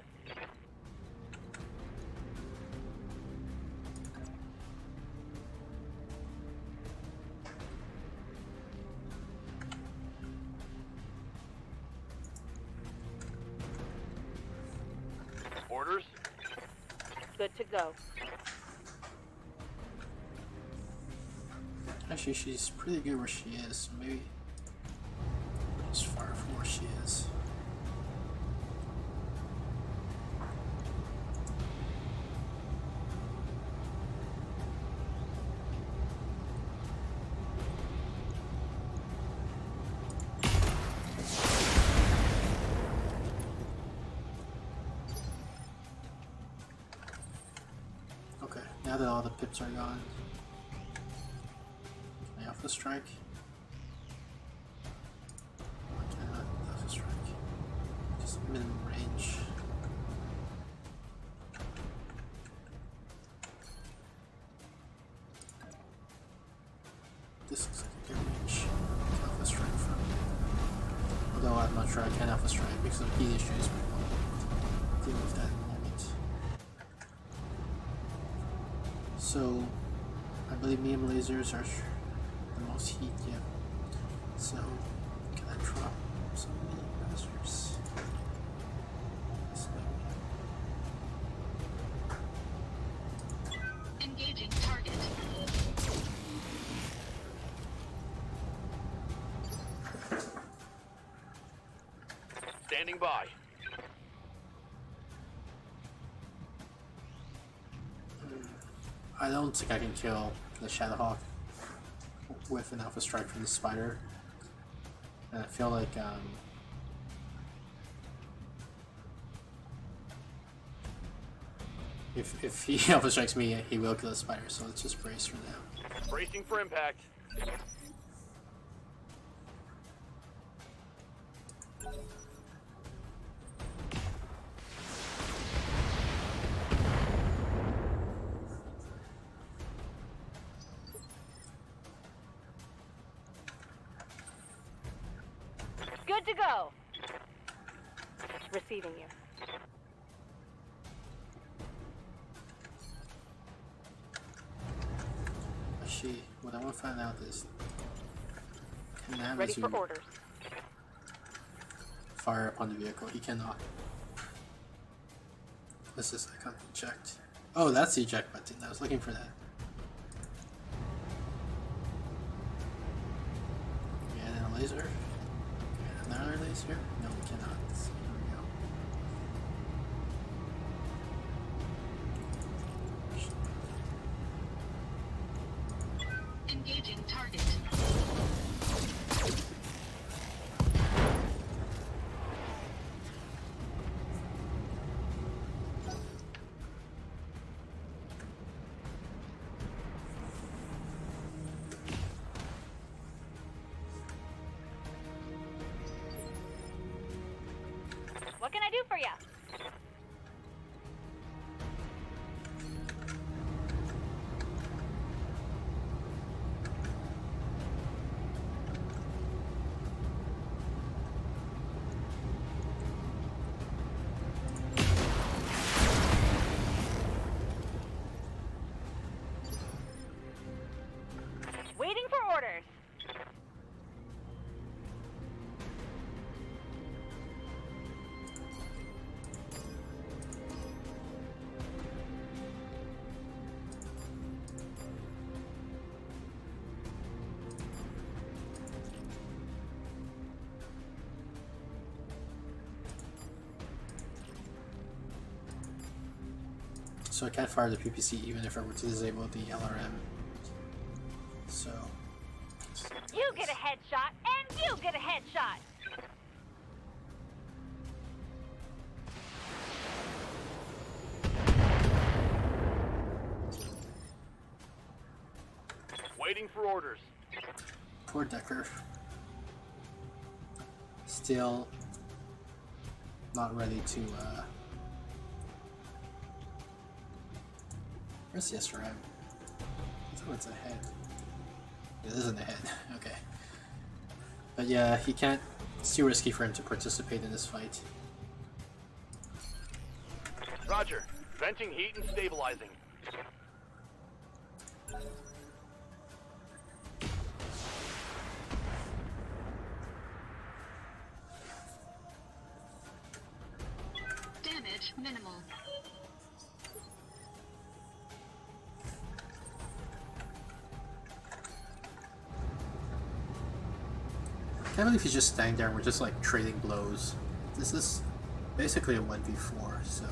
Orders? Good to go. Actually, she's pretty good where she is, so maybe just far from where she is. Okay, now that all the pips are gone, can I alpha strike? I cannot alpha strike. Just minimum range. This looks like a good range to alpha strike from. Although I'm not sure I can alpha strike because of heat issues, but we'll deal with that in a moment. So, I believe medium lasers are the most heat, yeah. So, can I drop some medium lasers? Engaging target. Standing by. I don't think I can kill the Shadowhawk with an alpha strike from the spider. And I feel like If he alpha strikes me, he will kill the spider. So let's just brace for now. Bracing for impact. Good to go. Receiving you. What I want to find out is, can Ready for Namazu orders. fire upon the vehicle? He cannot. This is icon eject. Oh, that's the eject button. I was looking for that. And then a laser. And another laser. No, we cannot. Here we go. Engaging target. What can I do for you? Waiting for orders. So I can't fire the PPC even if I were to disable the LRM. So. You get a headshot, and you get a headshot. Waiting for orders. Poor Decker. Still not ready to, where's the SRM? I thought it's ahead. It isn't ahead. Okay. But yeah, he can't. It's too risky for him to participate in this fight. Roger. Venting heat and stabilizing. Damage minimal. I can't believe he's just standing there and we're just like trading blows. This is basically a 1v4, so.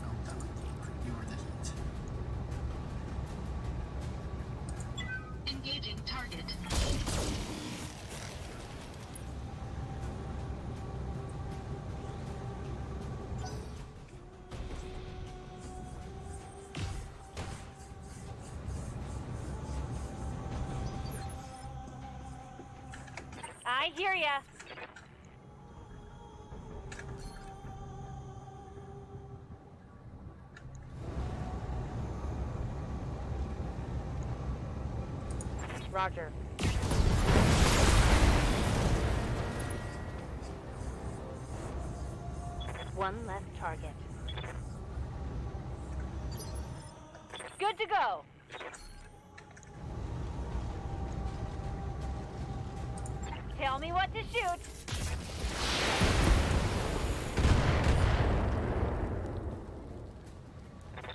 Oh, that would ignore the heat. Engaging target. I hear ya. Roger. One less target. Good to go. Tell me what to shoot.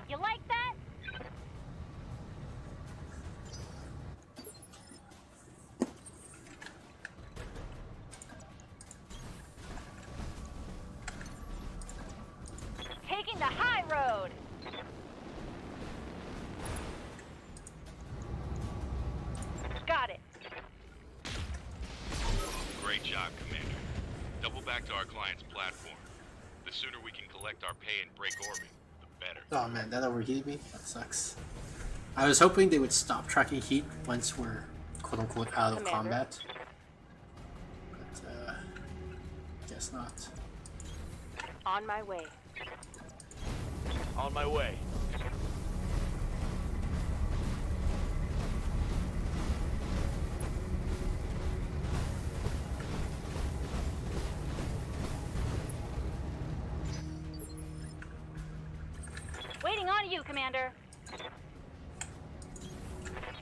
You like that? Taking the high road. back to our client's platform. The sooner we can collect our pay and break orbit, the better. Oh man, that overheated me. That sucks. I was hoping they would stop tracking heat once we're quote unquote out of Commander. combat. But guess not. On my way. On my way. Waiting on you, Commander.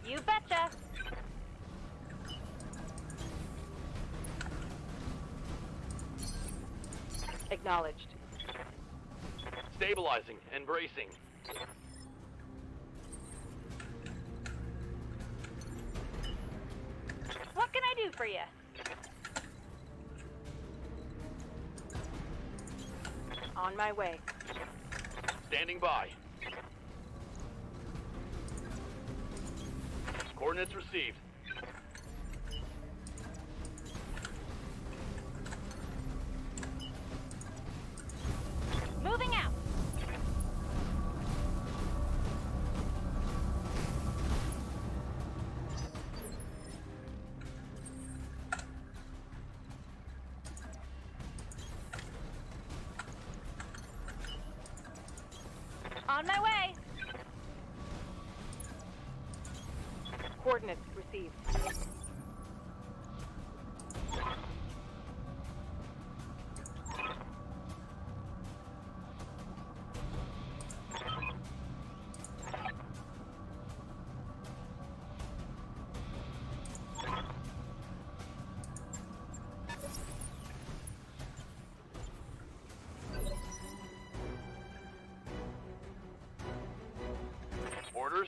You betcha. Acknowledged. Stabilizing and bracing. What can I do for you? On my way. Standing by. Coordinates received. Moving out. On my way. Coordinates received. Orders?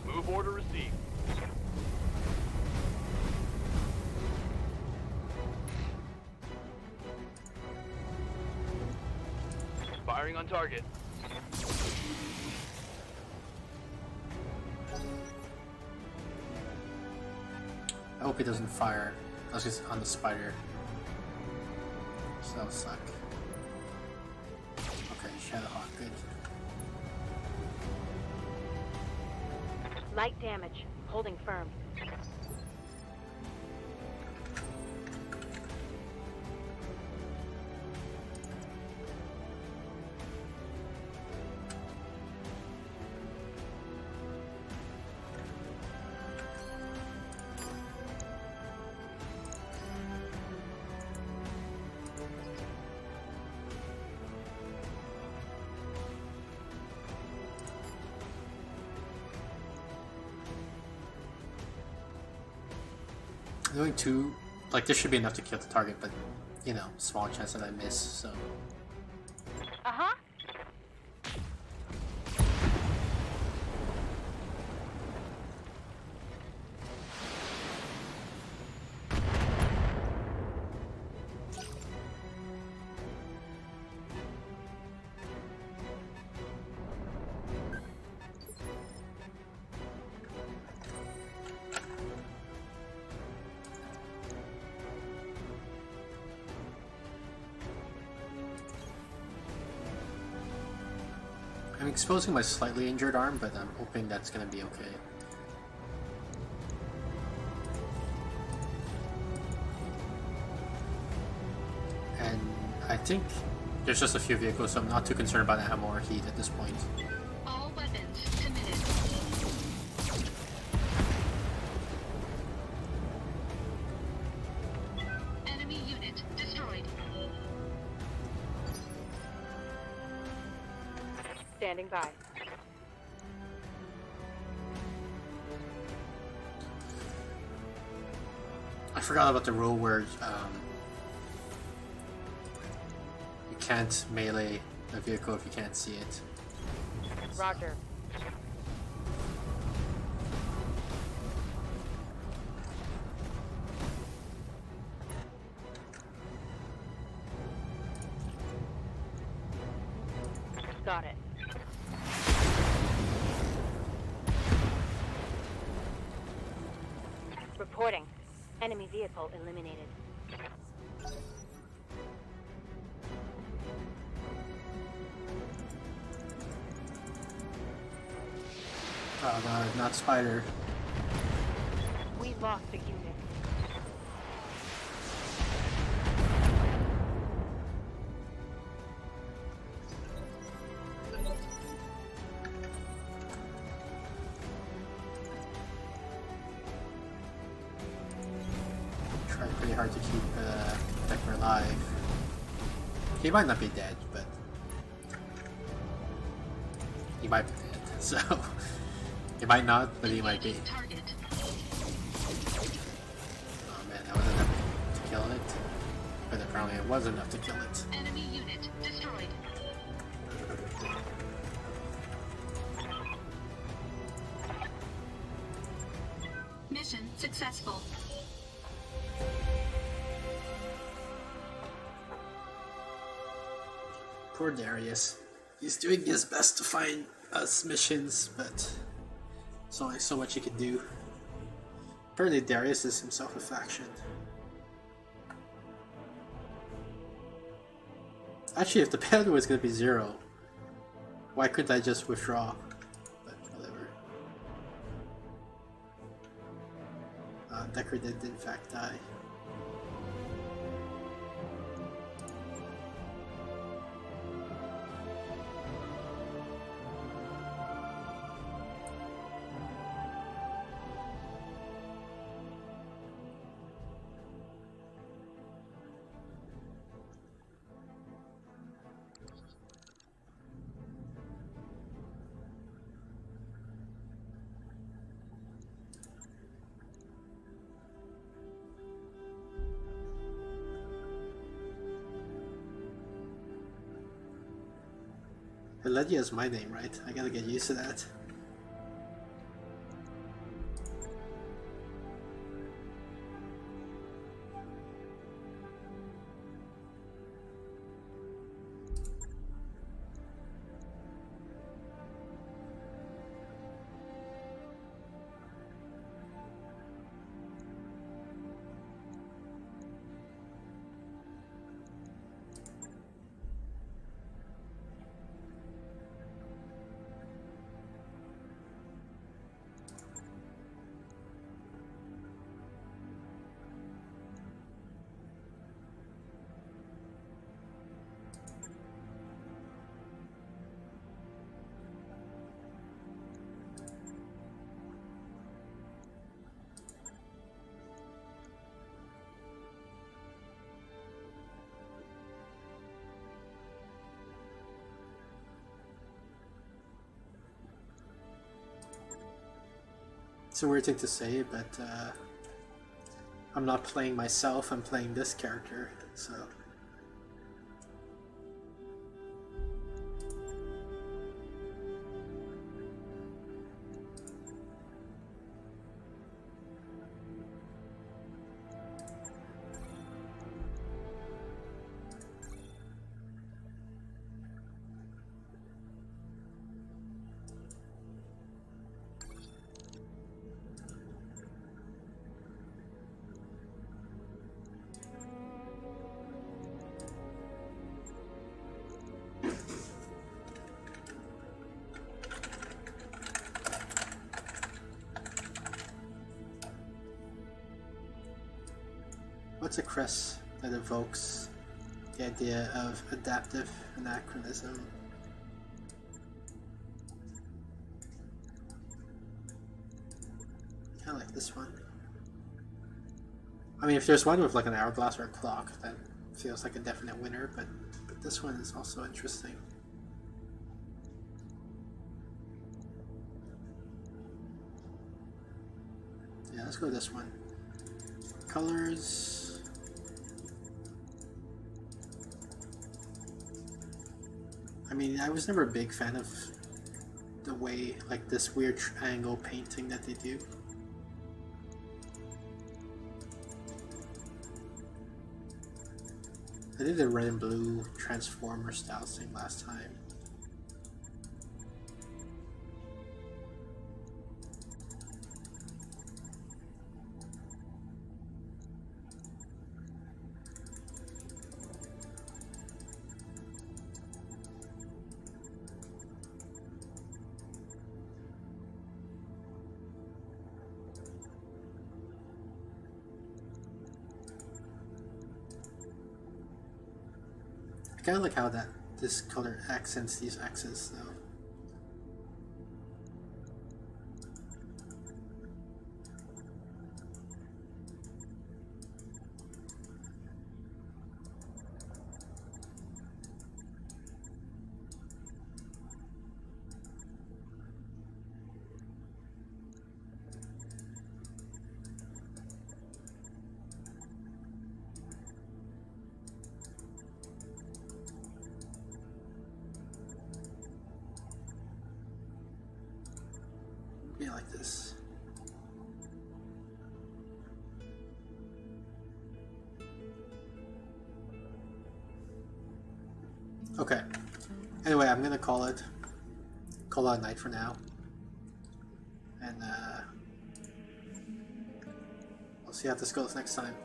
Move order received. Firing on target. I hope he doesn't fire. I was just on the spider. So that'll suck. Okay, Shadowhawk, good. Light damage. Holding firm. Doing two, like this should be enough to kill the target, but you know, small chance that I miss, so. Uh-huh. I'm exposing my slightly injured arm, but I'm hoping that's gonna be okay. And I think there's just a few vehicles, so I'm not too concerned about ammo or heat at this point. All weapons committed. Enemy unit destroyed. Standing by. I forgot about the rule where you can't melee a vehicle if you can't see it. Roger. Got it. Reporting. Enemy vehicle eliminated. Oh no, not Spider. We lost the unit. Tried pretty hard to keep Decker alive. He might not be dead, but he might be dead. So he might not, but he might be. Target. Oh man, that was enough to kill it. But apparently it was enough to kill it. Enemy unit destroyed. Mission successful. Poor Darius. He's doing his best to find us missions, but there's only so much he can do. Apparently Darius is himself a faction. Actually, if the penalty was going to be 0, why couldn't I just withdraw? But whatever. Decker did in fact die. Ledia is my name, right? I gotta get used to that. It's a weird thing to say, but I'm not playing myself, I'm playing this character, so... What's a crest that evokes the idea of adaptive anachronism? I like this one. I mean, if there's one with like an hourglass or a clock, that feels like a definite winner, but this one is also interesting. Yeah, let's go with this one. Colors. I mean, I was never a big fan of the way, like, this weird triangle painting that they do. I did the red and blue Transformer style thing last time. kind of like how this color accents these X's though. Be like this. Okay. Anyway, I'm gonna call it a night for now, and we'll see how this goes next time.